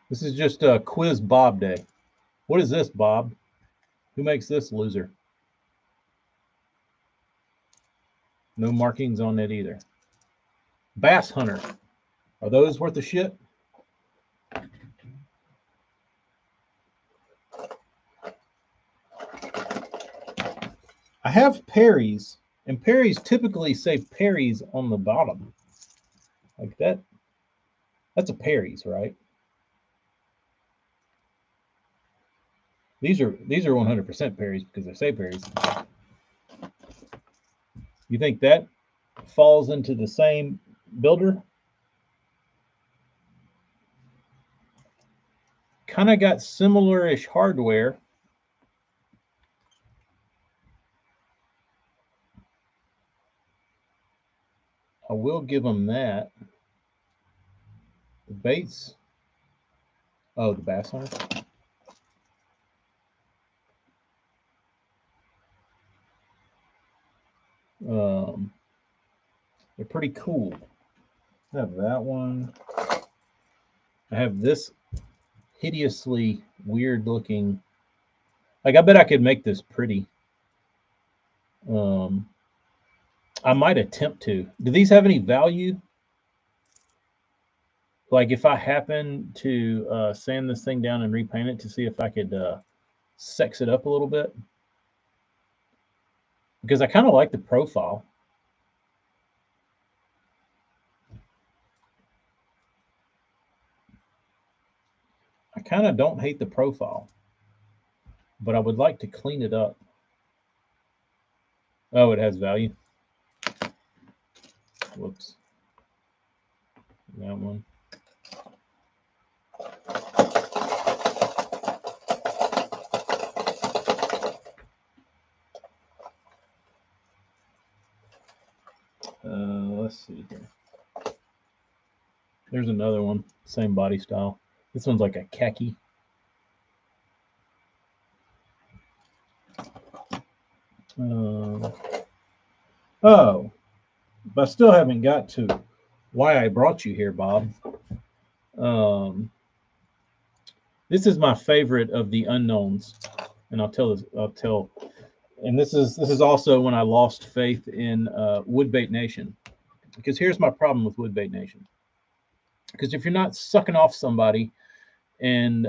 This is just a quiz Bob day. What is this, Bob? Who makes this loser? No markings on it either. Bass Hunter. Are those worth a shit? I have Perry's, and Perry's typically say Perry's on the bottom. Like that. That's a Perry's, right? These are 100% Perry's because they say Perry's. You think that falls into the same builder? kind of got similar-ish hardware. I will give them that. The baits. Oh, the bass hunters. They're pretty cool. I have that one. I have this hideously weird looking. Like, I bet I could make this pretty. I might attempt to. Do these have any value? Like, if I happen to sand this thing down and repaint it to see if I could sex it up a little bit, because I kind of like the profile. I kind of don't hate the profile, but I would like to clean it up. Oh, it has value. Whoops. That one. Let's see here. There's another one, same body style. This one's like a khaki. Oh, but I still haven't got to why I brought you here, Bob. This is my favorite of the unknowns, and I'll tell. And this is also when I lost faith in Woodbait Nation, because here's my problem with Woodbait Nation. Because if you're not sucking off somebody, and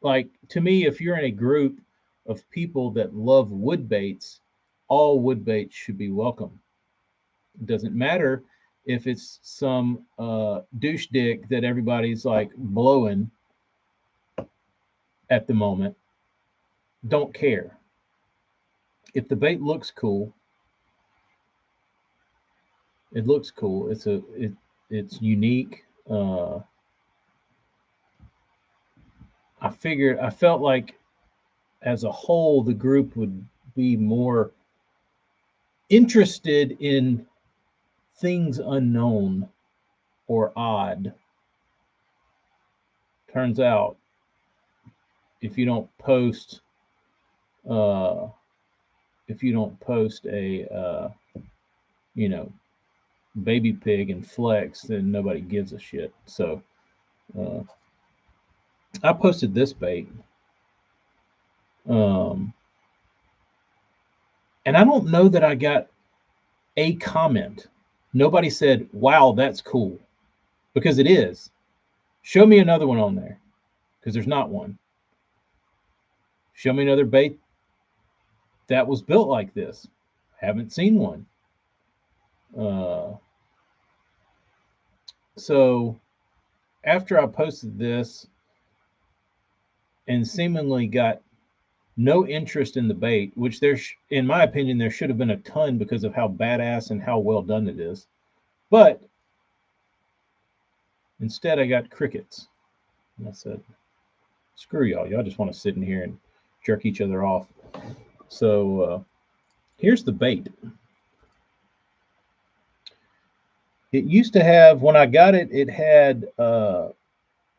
like, to me, if you're in a group of people that love wood baits, all wood baits should be welcome. It doesn't matter if it's some douche dick that everybody's like blowing at the moment. Don't care. If the bait looks cool, it looks cool. It's unique. I felt like as a whole, the group would be more interested in things unknown or odd. Turns out, if you don't post, a, baby pig and flex, then nobody gives a shit. So, I posted this bait. And I don't know that I got a comment. Nobody said, wow, that's cool. Because it is. Show me another one on there. Because there's not one. Show me another bait that was built like this. Haven't seen one. So after I posted this and seemingly got no interest in the bait, which in my opinion, there should have been a ton because of how badass and how well done it is. But instead, I got crickets. And I said, screw y'all. Y'all just want to sit in here and jerk each other off. So here's the bait. It used to have, when I got it, it had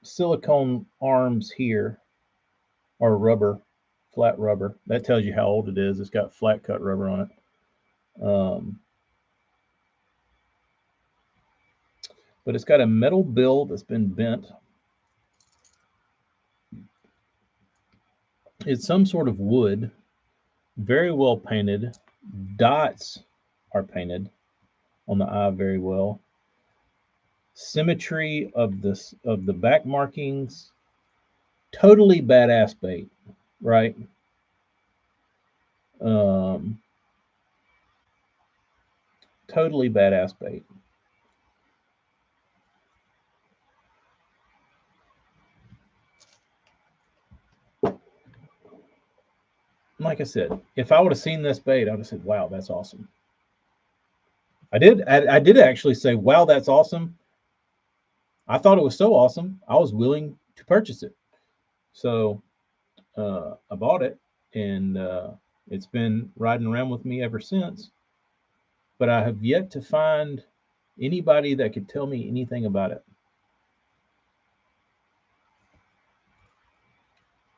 silicone arms here, or rubber, flat rubber. That tells you how old it is. It's got flat cut rubber on it. But it's got a metal bill that's been bent. It's some sort of wood, very well painted. Dots are painted on the eye very well. Symmetry of the back markings. Totally badass bait, right? Totally badass bait. Like I said, if I would have seen this bait, I would have said, wow, that's awesome. I did actually say, wow, that's awesome. I thought it was so awesome. I was willing to purchase it. So I bought it, and it's been riding around with me ever since. But I have yet to find anybody that could tell me anything about it.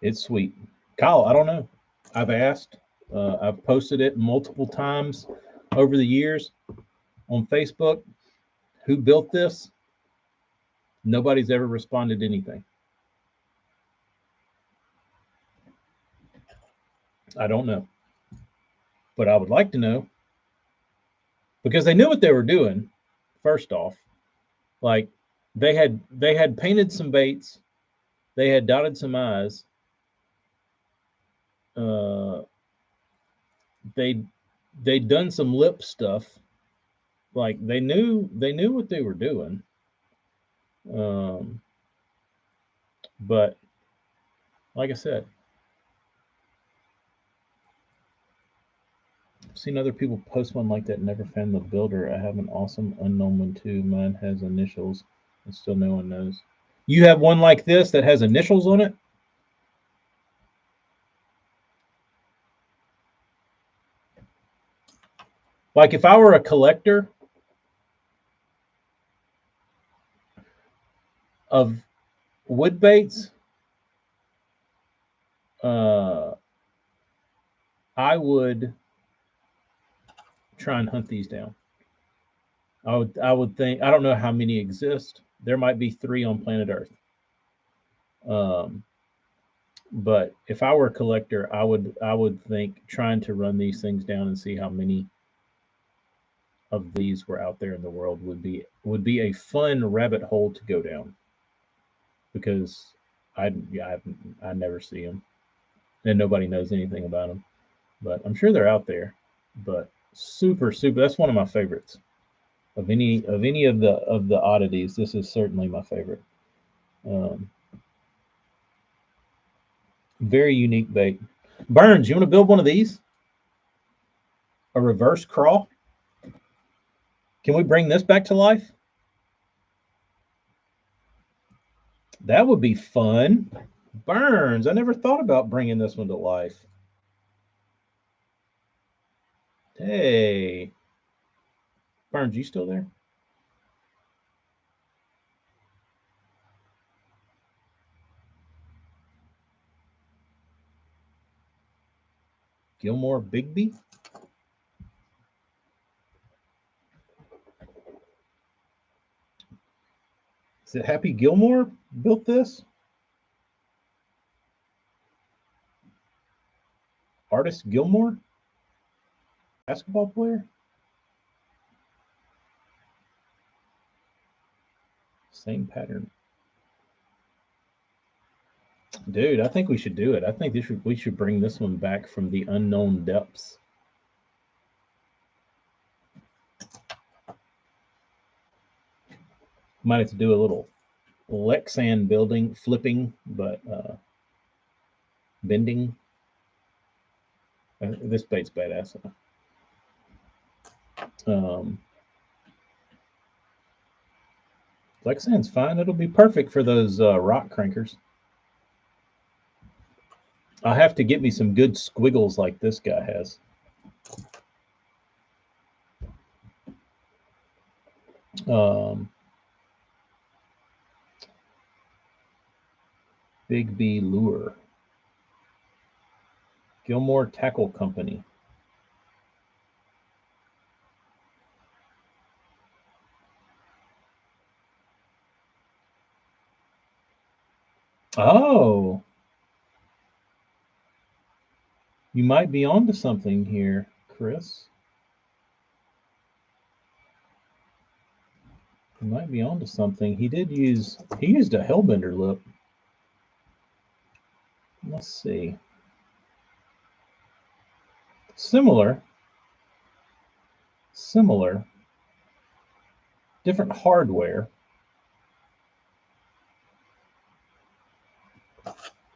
It's sweet. Kyle, I don't know. I've asked. I've posted it multiple times over the years on Facebook. Who built this? Nobody's ever responded to anything. I don't know. But I would like to know, because they knew what they were doing. First off, like they had painted some baits, they had dotted some I's. Uh, they they'd done some lip stuff. Like they knew what they were doing. Um, but like I said, I've seen other people post one like that. Never found the builder. I have an awesome unknown one too. Mine has initials, and still no one knows. You have one like this that has initials on it? Like if I were a collector of wood baits, uh, I would try and hunt these down. I would think, I don't know how many exist. There might be 3 on planet Earth. Um, but if I were a collector, I would think trying to run these things down and see how many of these were out there in the world would be a fun rabbit hole to go down, because I never see them, and nobody knows anything about them. But I'm sure they're out there. But super, super. That's one of my favorites of any of the oddities. This is certainly my favorite. Um, Very unique bait. Burns, you want to build one of these? A reverse crawl? Can we bring this back to life? That would be fun. Burns, I never thought about bringing this one to life. Hey, Burns, you still there? Gilmore Bigby? Is it Happy Gilmore built this? Artist Gilmore? Basketball player? Same pattern. Dude, I think we should do it. I think we should bring this one back from the unknown depths. Might have to do a little Lexan building, flipping, but bending. This bait's badass. Lexan's fine. It'll be perfect for those rock crankers. I'll have to get me some good squiggles like this guy has. Big B Lure. Gilmore Tackle Company. Oh, you might be onto something here, Chris. You might be onto something. He used a Hellbender lip. Let's see. Similar. Different hardware.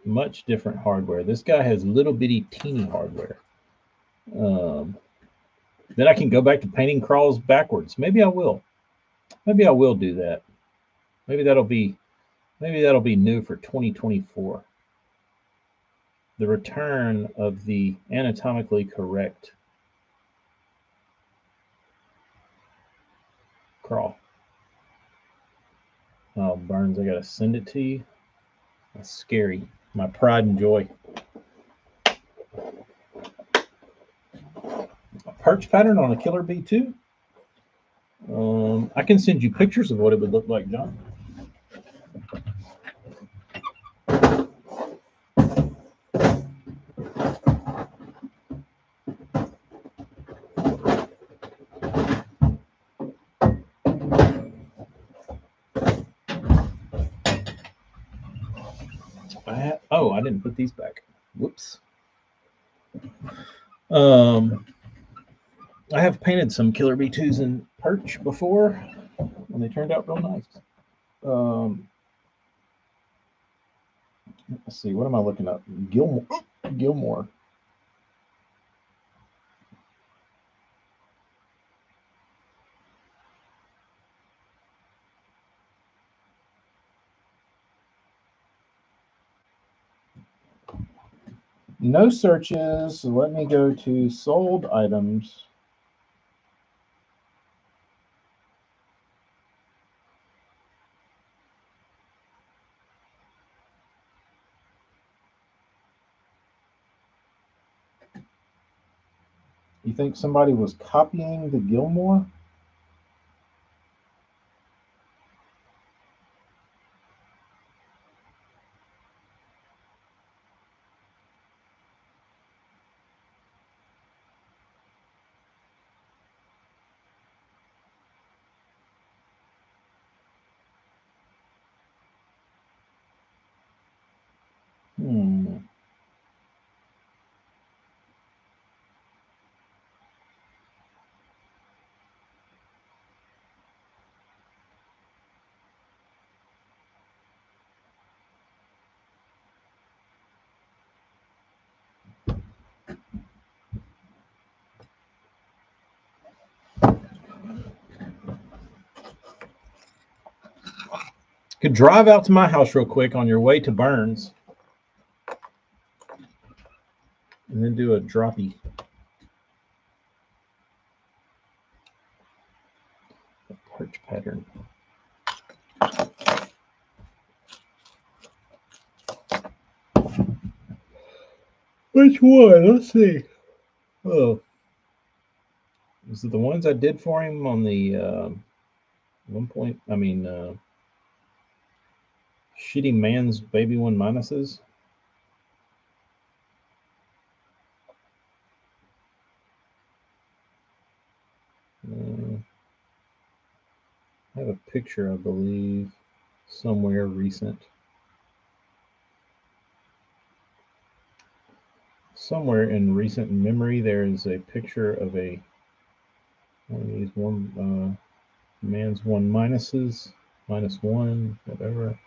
Much different hardware. This guy has little bitty teeny hardware. Then I can go back to painting crawls backwards. Maybe I will. Maybe I will do that. Maybe that'll be Maybe that'll be new for 2024. The return of the anatomically correct crawl. Oh, Burns, I gotta send it to you. That's scary. My pride and joy. A perch pattern on a killer B2. I can send you pictures of what it would look like, John. I didn't put these back. Whoops. I have painted some killer B2s in perch before, and they turned out real nice. Let's see, what am I looking up? Gilmore. No searches. So let me go to sold items. You think somebody was copying the Gilmore? Could drive out to my house real quick on your way to Burns, and then do a droppy. A perch pattern. Which one? Let's see. Oh, is it the ones I did for him on the 1 point? I mean, shitty man's baby 1 minuses. I have a picture, I believe, somewhere recent. Somewhere in recent memory, there is a picture of one of these man's 1 minuses, -1, whatever.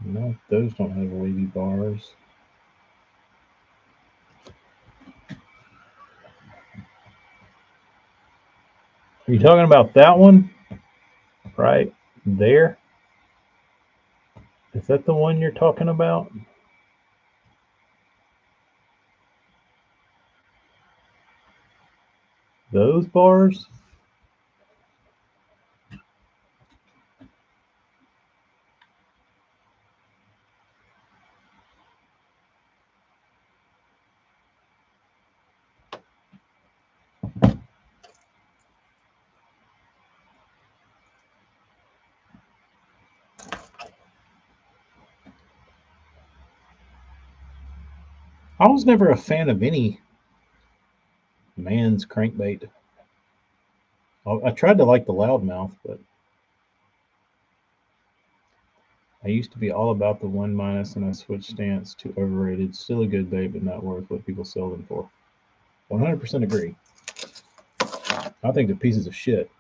No, those don't have wavy bars. Are you talking about that one? Right there? Is that the one you're talking about? Those bars? I was never a fan of any man's crankbait. I tried to like the loudmouth, but I used to be all about the 1 minus, and I switched stance to overrated. Still a good bait, but not worth what people sell them for. 100% agree. I think they're pieces of shit.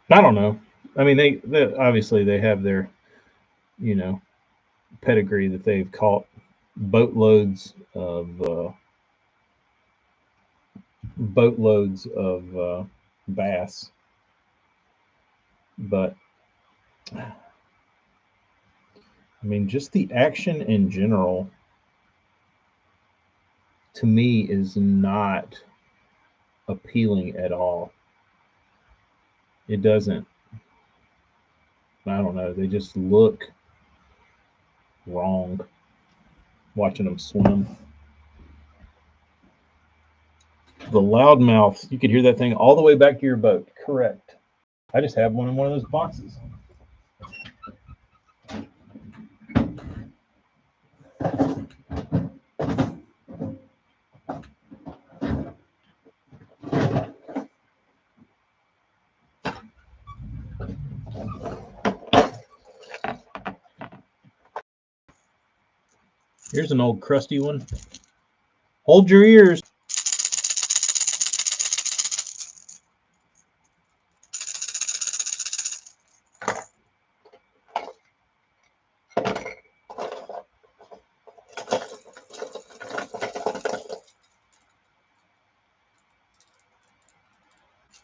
I don't know. I mean, they obviously they have their, pedigree that they've caught boatloads of bass, but I mean, just the action in general to me is not appealing at all. It doesn't. I don't know. They just look wrong watching them swim. The loudmouth, you could hear that thing all the way back to your boat. Correct. I just have one in one of those boxes. Here's an old crusty one. Hold your ears.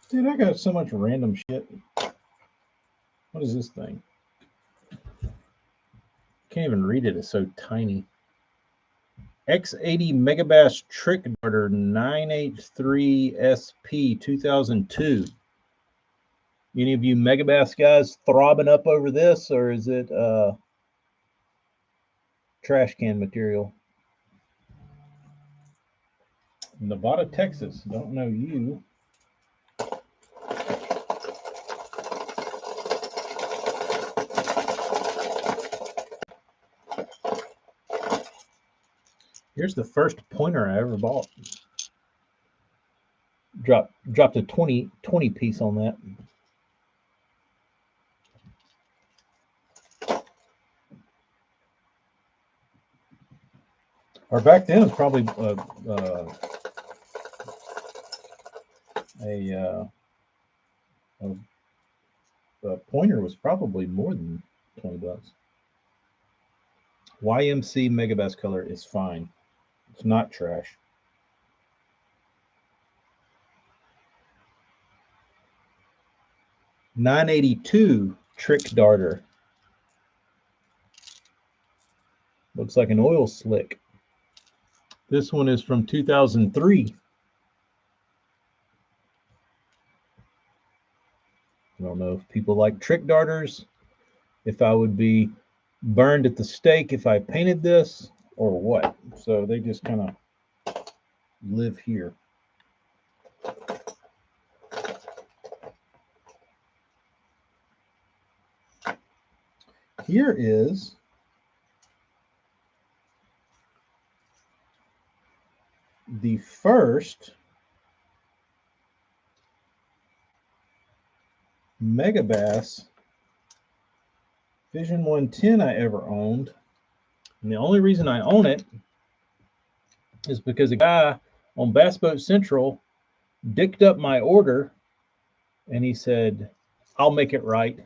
Dude, I got so much random shit. What is this thing? Can't even read it. It's so tiny. X80 Megabass Trick Darter 983 SP 2002. Any of you Megabass guys throbbing up over this, or is it trash can material? Nevada, Texas. Don't know you. Here's the first pointer I ever bought. Dropped a 20 piece on that. Or back then, it was probably a pointer was probably more than $20. YMC Megabass color is fine. It's not trash. $982 Trick Darter. Looks like an oil slick. This one is from 2003. I don't know if people like trick darters, if I would be burned at the stake if I painted this, or what. So they just kind of live here. Here is the first Megabass Vision 110 I ever owned. And the only reason I own it is because a guy on Bass Boat Central dicked up my order and he said, I'll make it right,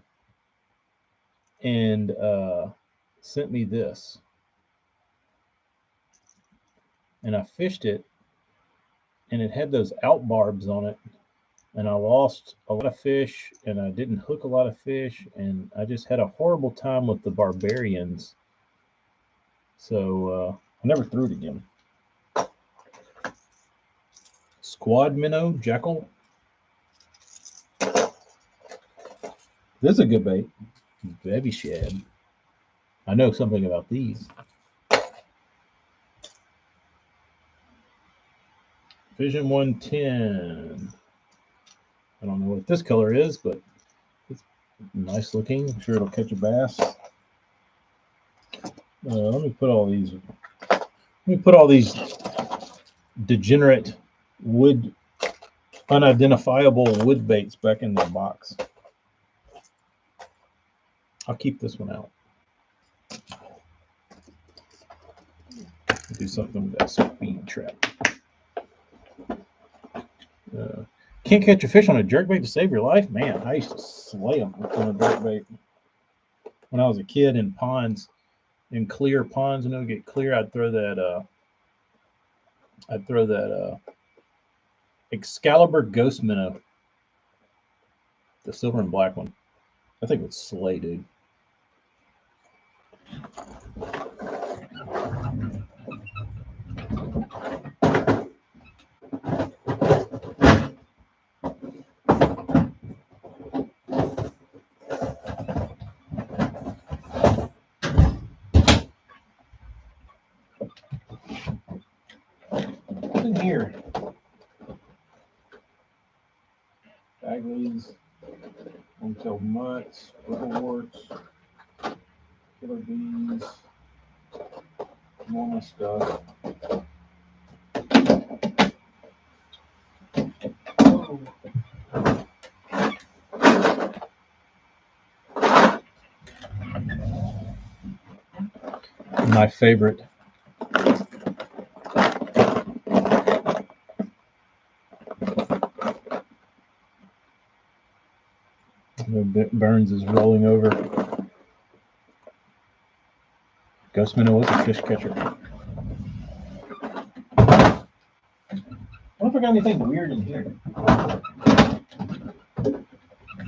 and sent me this. And I fished it, and it had those out barbs on it, and I lost a lot of fish, and I didn't hook a lot of fish, and I just had a horrible time with the barbarians. So I never threw it again. Squad minnow jackal. This is a good bait. Baby shad. I know something about these. Vision 110. I don't know what this color is, but it's nice looking. I'm sure it'll catch a bass. Let me put all these degenerate wood, unidentifiable wood baits back in the box. I'll keep this one out. Do something with that speed trap. Can't catch a fish on a jerkbait to save your life? Man, I used to slay them on a jerkbait when I was a kid in ponds. in clear ponds, and it'll get clear, I'd throw that Excalibur Ghost Minnow, the silver and black one. I think it would slay, dude. What's in here? Bagley's, one-tailed mutts, liverworts, killer bees, normal stuff. Oh. My favorite. Burns is rolling over. Ghost Minnow was a fish catcher. I wonder if I got anything weird in here.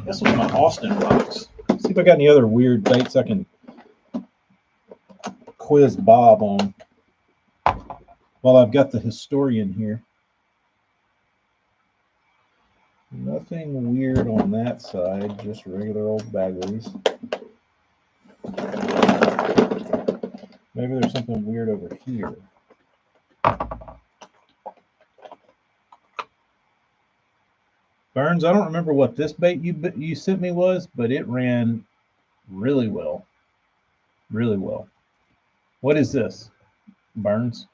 This was my Austin box. See if I got any other weird baits I can quiz Bob on while I've got the historian here. Nothing weird on that side, just regular old Bagleys. Maybe there's something weird over here. Burns, I don't remember what this bait you sent me was, but it ran really well. Really well. What is this, Burns?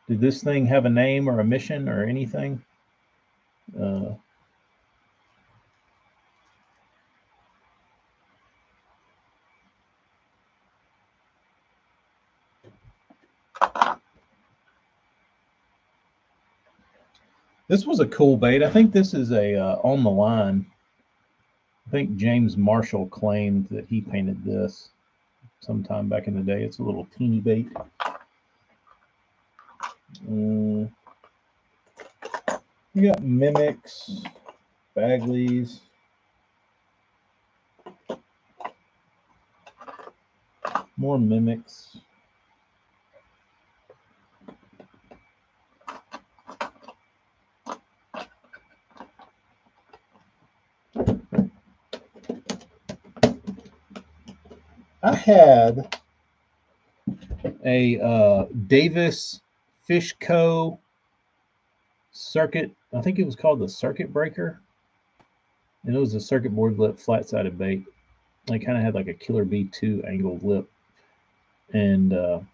Did this thing have a name or a mission or anything? This was a cool bait. I think this is a on the line. I think James Marshall claimed that he painted this sometime back in the day. It's a little teeny bait. You got mimics, Bagleys. More mimics. I had a Davis Fish Co. circuit. I think it was called the Circuit Breaker. And it was a circuit board lip flat-sided bait. It kind of had like a Killer B2 angled lip. And it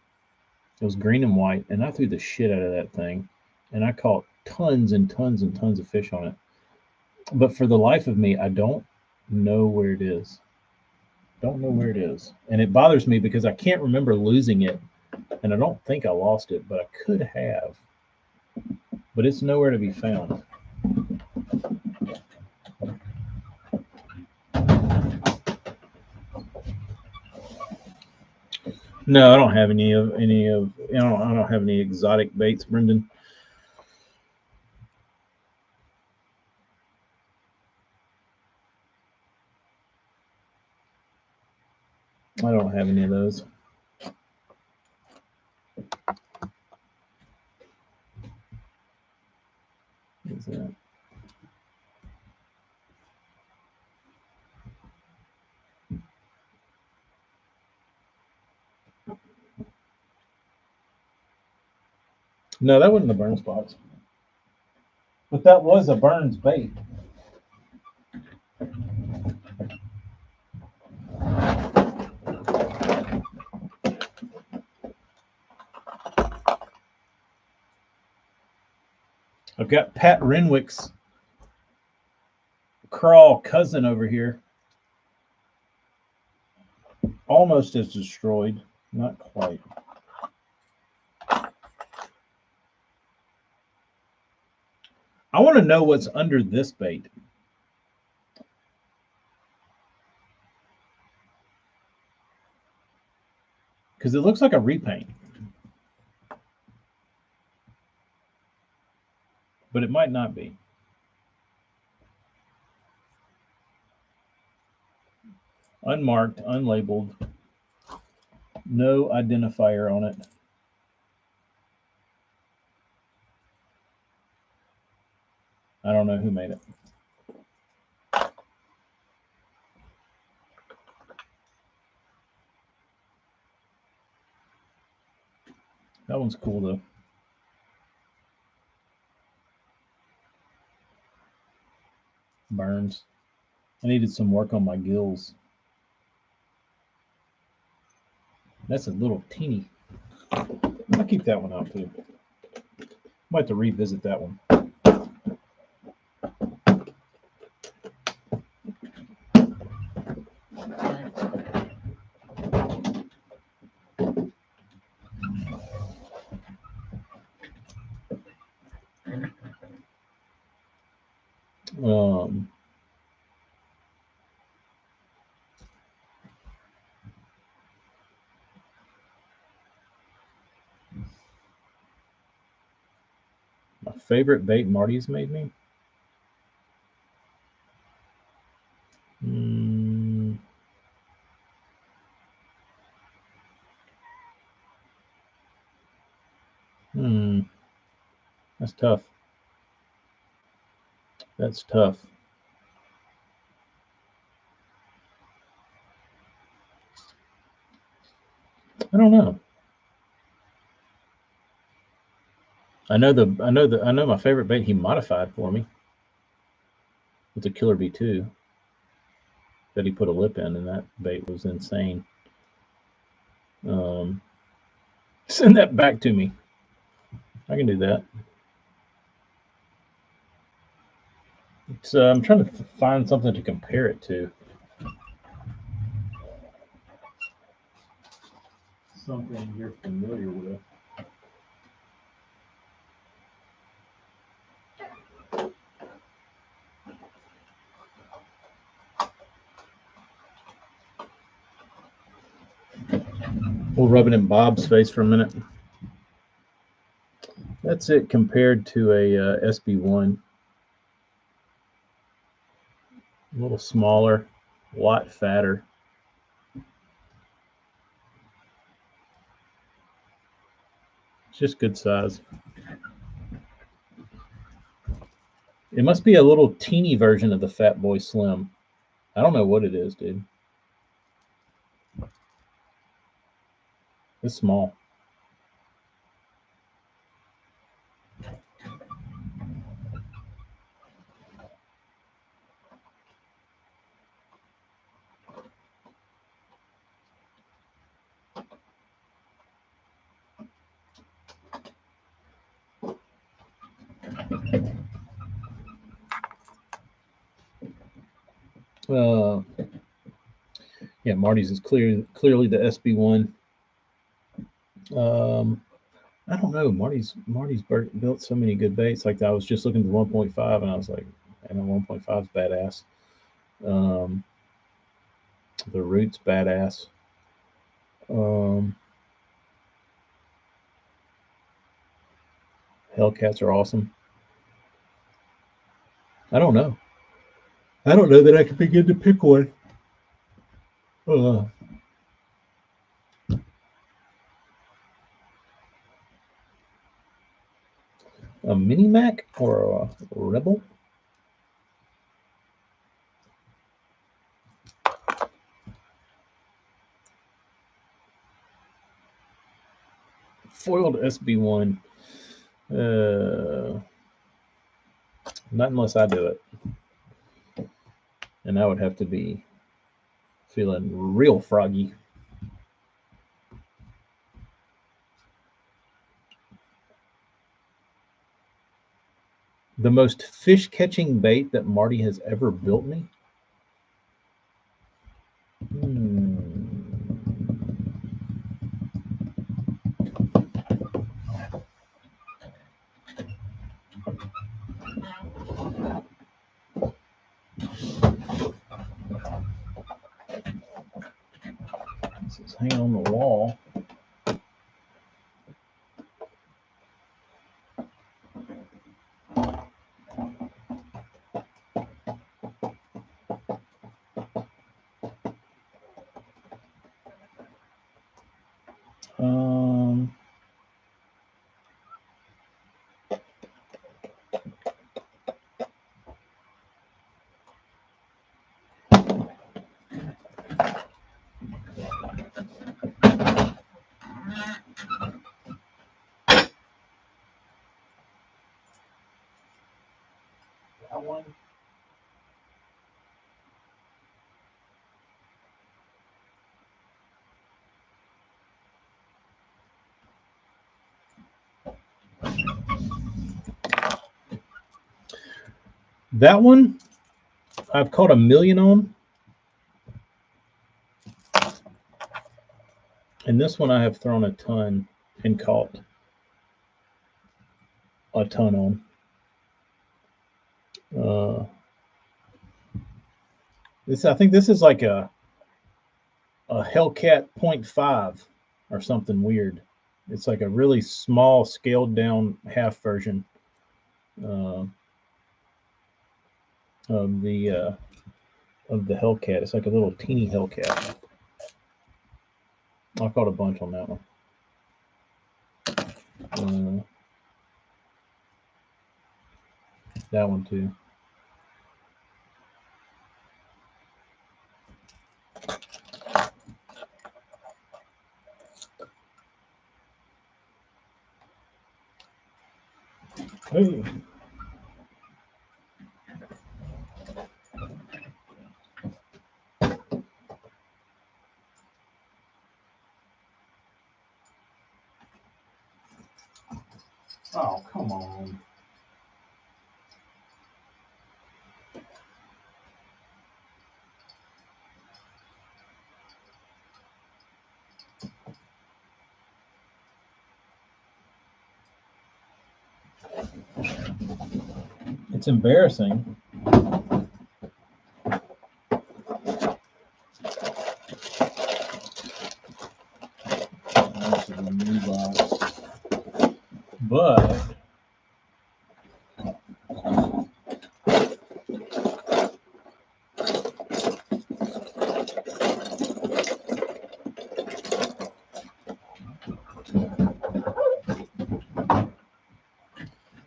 was green and white. And I threw the shit out of that thing. And I caught tons and tons and tons of fish on it. But for the life of me, I don't know where it is. Don't know where it is. And it bothers me because I can't remember losing it. And I don't think I lost it, but I could have. But it's nowhere to be found. No, I don't have I don't have any exotic baits, Brendan. I don't have any of those. What is that? No, that wasn't the Burns box. But that was a Burns bait. I've got Pat Renwick's crawl cousin over here. Almost as destroyed. Not quite. I want to know what's under this bait. because it looks like a repaint. But it might not be. Unmarked, unlabeled, no identifier on it. I don't know who made it. That one's cool though. Burns. I needed some work on my gills. That's a little teeny. I'll keep that one out too. Might have to revisit that one. My favorite bait Marty's made me. That's tough. That's tough. I don't know. I know my favorite bait he modified for me with the Killer B2 that he put a lip in, and that bait was insane. Send that back to me. I can do that. I'm trying to find something to compare it to. Something you're familiar with. We'll rub it in Bob's face for a minute. That's it compared to a SB1. A little smaller, a lot fatter. It's just good size. It must be a little teeny version of the Fat Boy Slim. I don't know what it is, dude. It's small. Yeah, Marty's is clearly the SB1. I don't know. Marty's built so many good baits. Like I was just looking at the 1.5, and I was like, "And the 1.5 is badass." The Root's badass. Hellcats are awesome. I don't know. I don't know that I can begin to pick one. A Mini Mac or a Rebel? Foiled SB1. Not unless I do it. And I would have to be feeling real froggy. The most fish catching bait that Marty has ever built me? This is hanging on the wall. That one. That one, I've caught a million on. And this one I have thrown a ton and caught a ton on. I think this is like a Hellcat 0.5 or something weird. It's like a really small, scaled down half version of the Hellcat. It's like a little teeny Hellcat. I caught a bunch on that one. That one too. Hey. Oh, come on. It's embarrassing. This is a new box. But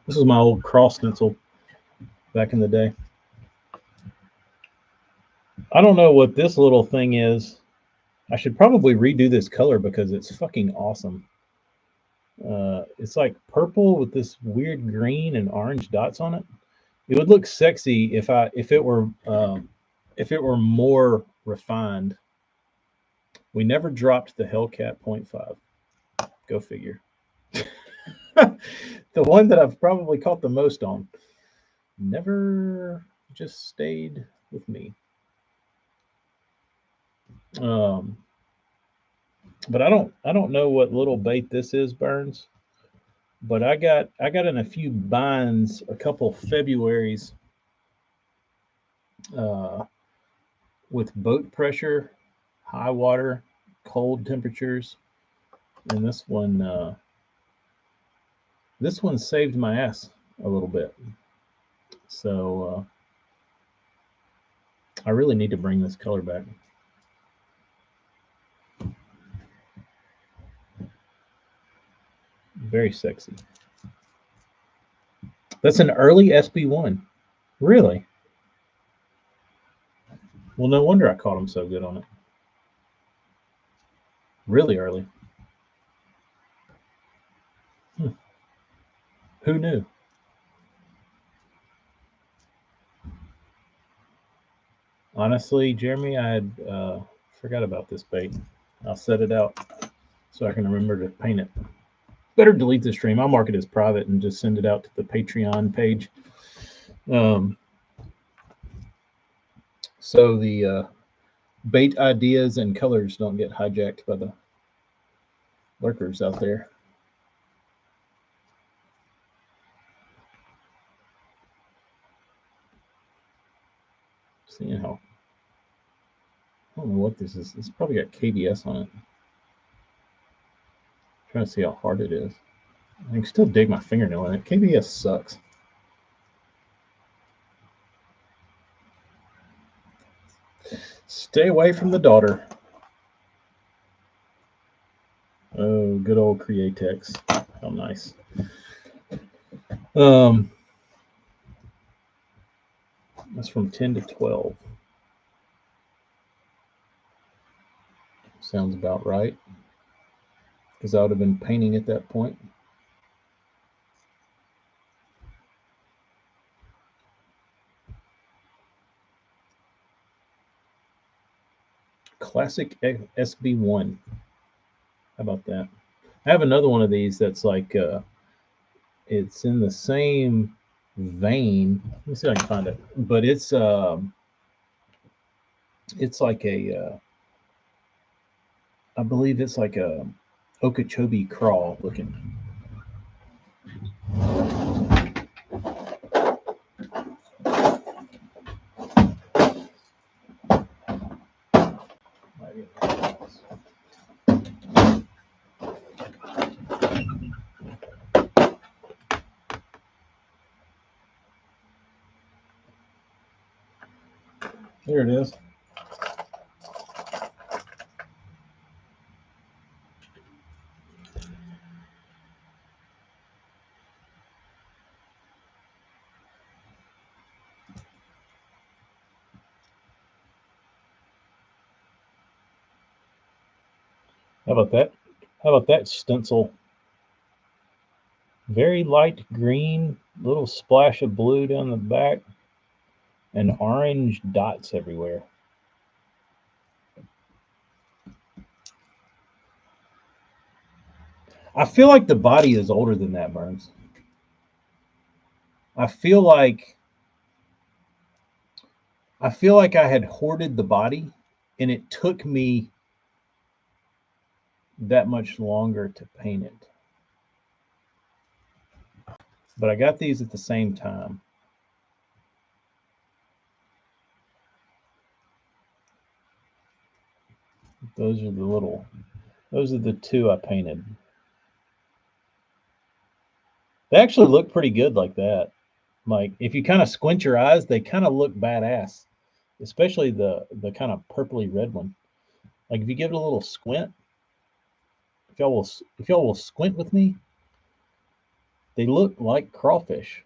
this is my old cross stencil back in the day. I don't know what this little thing is. I should probably redo this color because it's fucking awesome. It's like purple with this weird green and orange dots on it. It would look sexy if it were more refined. We never dropped the Hellcat 0.5. Go figure. The one that I've probably caught the most on never just stayed with me. But I don't know what little bait this is, Burns. But I got in a few binds a couple Februaries with boat pressure, high water, cold temperatures, and this one saved my ass a little bit. So I really need to bring this color back. Very sexy. That's an early SB1. Really? Well, no wonder I caught him so good on it. Really early. Who knew? Honestly, Jeremy, I had forgot about this bait. I'll set it out so I can remember to paint it. Better delete the stream. I'll mark it as private and just send it out to the Patreon page. So the bait ideas and colors don't get hijacked by the lurkers out there. Seeing how, I don't know what this is. It's probably got KBS on it. Trying to see how hard it is. I can still dig my fingernail in it. KBS sucks. Stay away from the daughter. Oh, good old Createx. How nice. Um, that's from 10 to 12. Sounds about right. Because I would have been painting at that point. Classic SB1. How about that? I have another one of these that's like, it's in the same vein. Let me see if I can find it. But it's like I believe it's like a Okeechobee crawl looking. There it is. How about that? How about that stencil? Very light green, little splash of blue down the back, and orange dots everywhere. I feel like the body is older than that, Burns. I feel like I had hoarded the body, and it took me that much longer to paint it. But I got these at the same time. Those are the two I painted. They actually look pretty good like that. Like if you kind of squint your eyes, they kind of look badass, especially the kind of purpley red one. Like if you give it a little squint, if y'all will squint with me, they look like crawfish.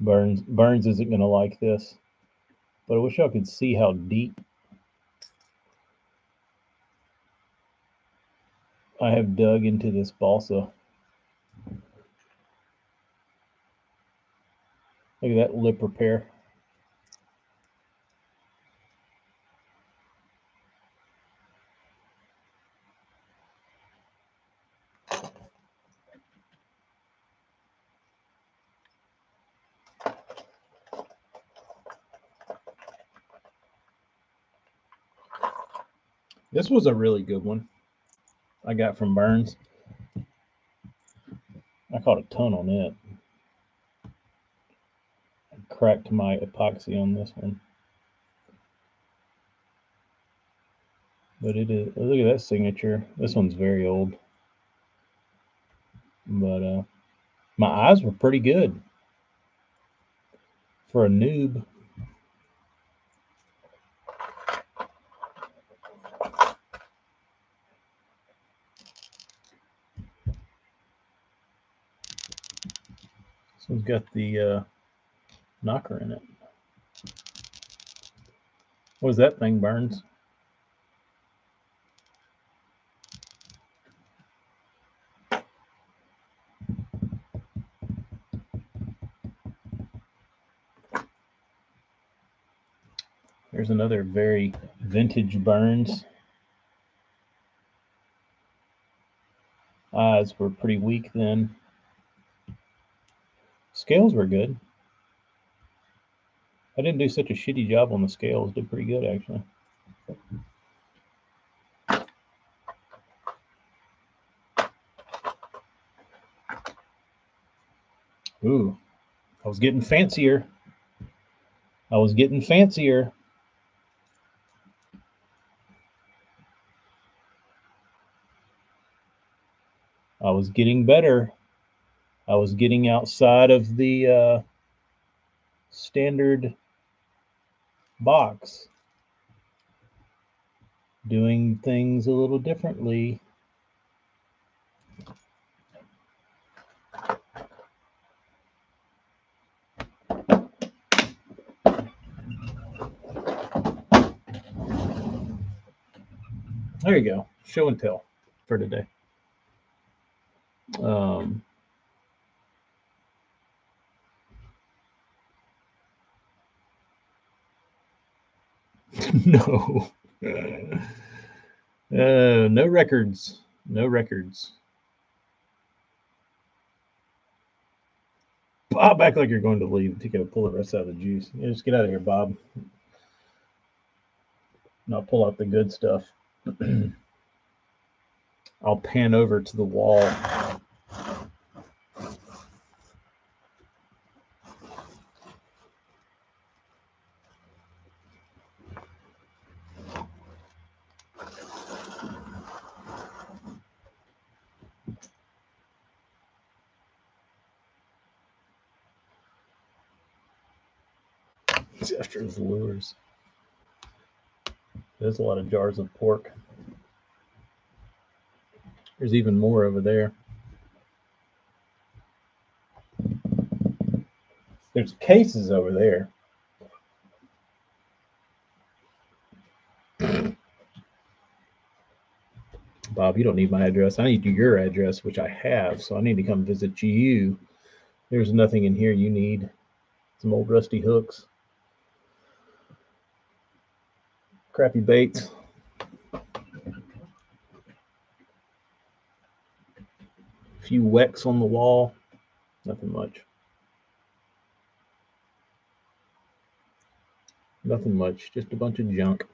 Burns isn't gonna like this, but I wish y'all could see how deep I have dug into this balsa. Look at that lip repair. This was a really good one I got from Burns. I caught a ton on it. I cracked my epoxy on this one. But it is, look at that signature. This one's very old. But my eyes were pretty good for a noob. This one's got the knocker in it. What is that thing, Burns? There's another very vintage Burns. Eyes were pretty weak then. Scales were good. I didn't do such a shitty job on the scales. Did pretty good, actually. Ooh, I was getting fancier. I was getting fancier. I was getting better. I was getting outside of the standard box, doing things a little differently. There you go. Show and tell for today. No. No records. No records. Bob, act like you're going to leave. You're going to pull the rest out of the juice. Yeah, just get out of here, Bob. And I'll pull out the good stuff. I'll pan over to the wall. After his lures. There's a lot of jars of pork. There's even more over there. There's cases over there. Bob, you don't need my address. I need your address, which I have, so I need to come visit you. There's nothing in here you need. Some old rusty hooks. Crappy baits. A few wecks on the wall. Nothing much. Nothing much. Just a bunch of junk.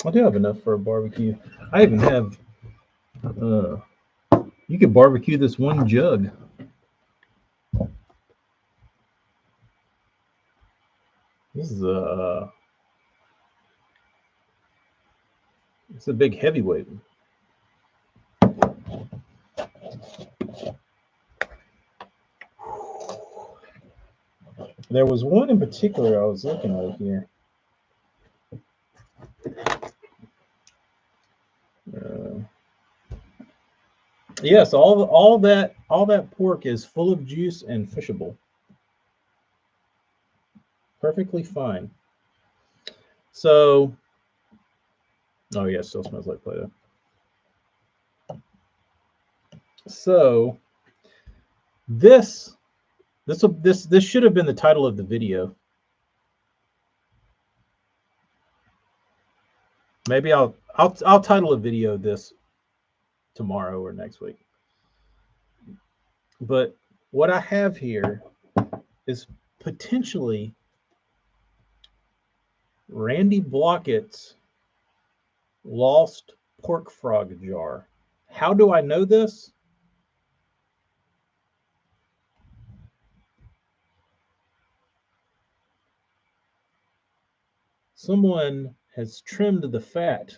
I do have enough for a barbecue. I even have, you could barbecue this one jug. This is it's a big heavyweight. There was one in particular I was looking at here. Yes, all that pork is full of juice and fishable. Perfectly fine. So, oh yeah, still smells like Play-Doh. So, this should have been the title of the video. Maybe I'll title a video this tomorrow or next week. But what I have here is potentially Randy Blockett's lost pork frog jar. How do I know this? Someone has trimmed the fat.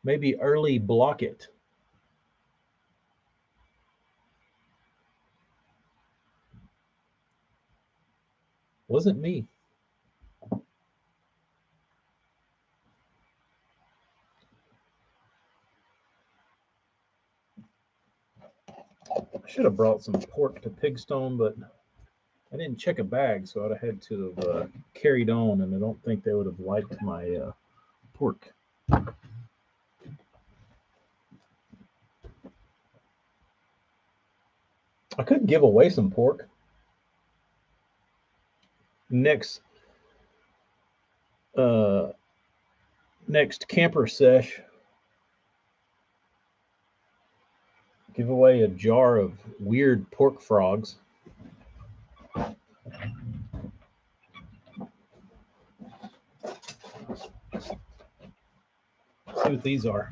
Maybe early Blockett. Wasn't me. I should have brought some pork to Pigstone, but I didn't check a bag, so I'd have had to have carried on, and I don't think they would have liked my pork. I could give away some pork. Next camper sesh, give away a jar of weird pork frogs. See what these are.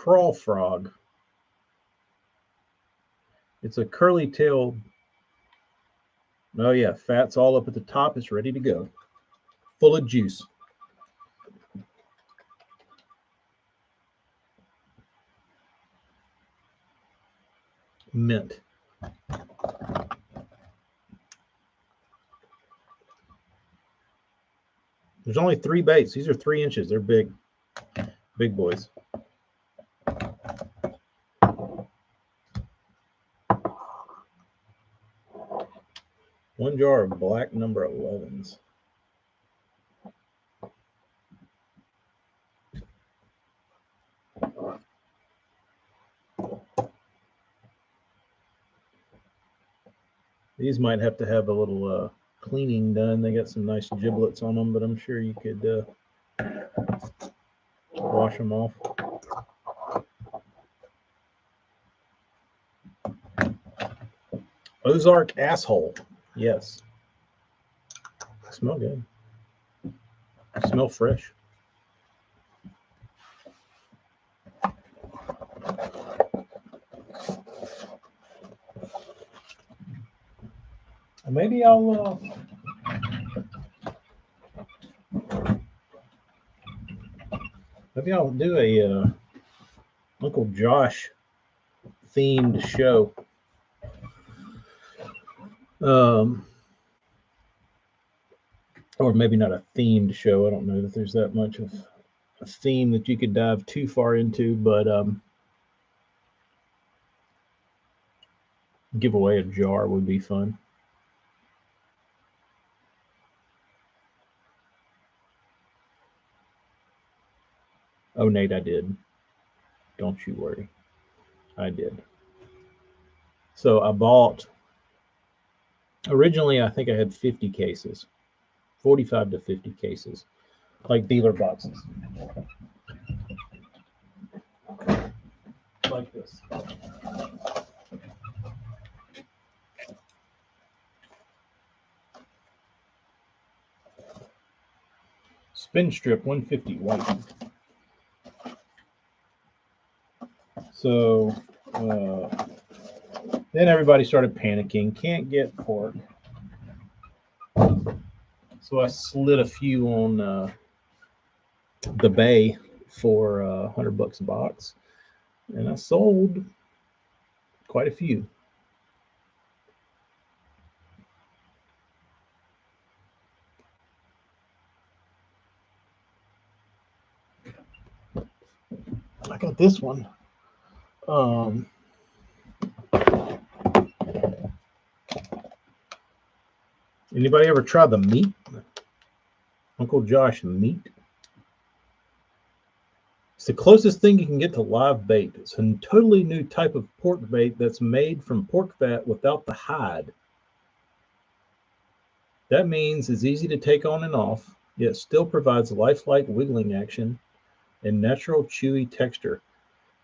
crawl frog. It's a curly-tailed. Oh yeah, fat's all up at the top. It's ready to go. Full of juice. Mint. There's only 3 baits. These are 3 inches. They're big. Big boys. One jar of black number 11s. These might have to have a little cleaning done. They got some nice giblets on them, but I'm sure you could wash them off. Ozark asshole. Yes. Smell good. Smell fresh. Maybe I'll do a Uncle Josh themed show. Or maybe not a themed show. I don't know that there's that much of a theme that you could dive too far into, but give away a jar would be fun. Oh, Nate, I did. Don't you worry. I did. So I bought, originally I think I had 50 cases, 45 to 50 cases, like dealer boxes. Like this. Spin strip 150 white. So then everybody started panicking. Can't get pork. So I slid a few on the bay for $100 a box, and I sold quite a few. I got this one. Anybody ever try the meat? Uncle Josh meat? It's the closest thing you can get to live bait. It's a totally new type of pork bait that's made from pork fat without the hide. That means it's easy to take on and off, yet still provides lifelike wiggling action and natural chewy texture.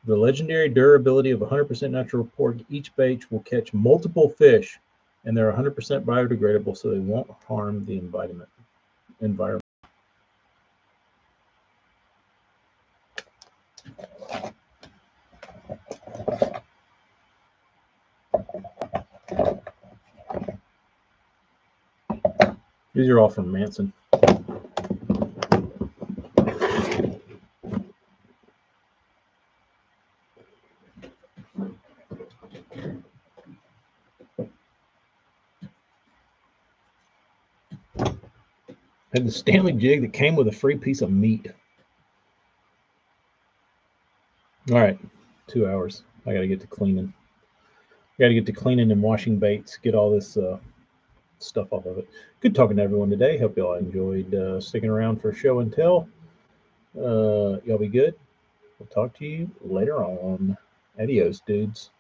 The legendary durability of 100% natural pork, each bait will catch multiple fish, and they're 100% biodegradable, so they won't harm the environment. These are all from Manson. Had the Stanley jig that came with a free piece of meat. All right, 2 hours. I got to get to cleaning. Got to get to cleaning and washing baits, get all this stuff off of it. Good talking to everyone today. Hope y'all enjoyed sticking around for show and tell. Y'all be good. We'll talk to you later on. Adios, dudes.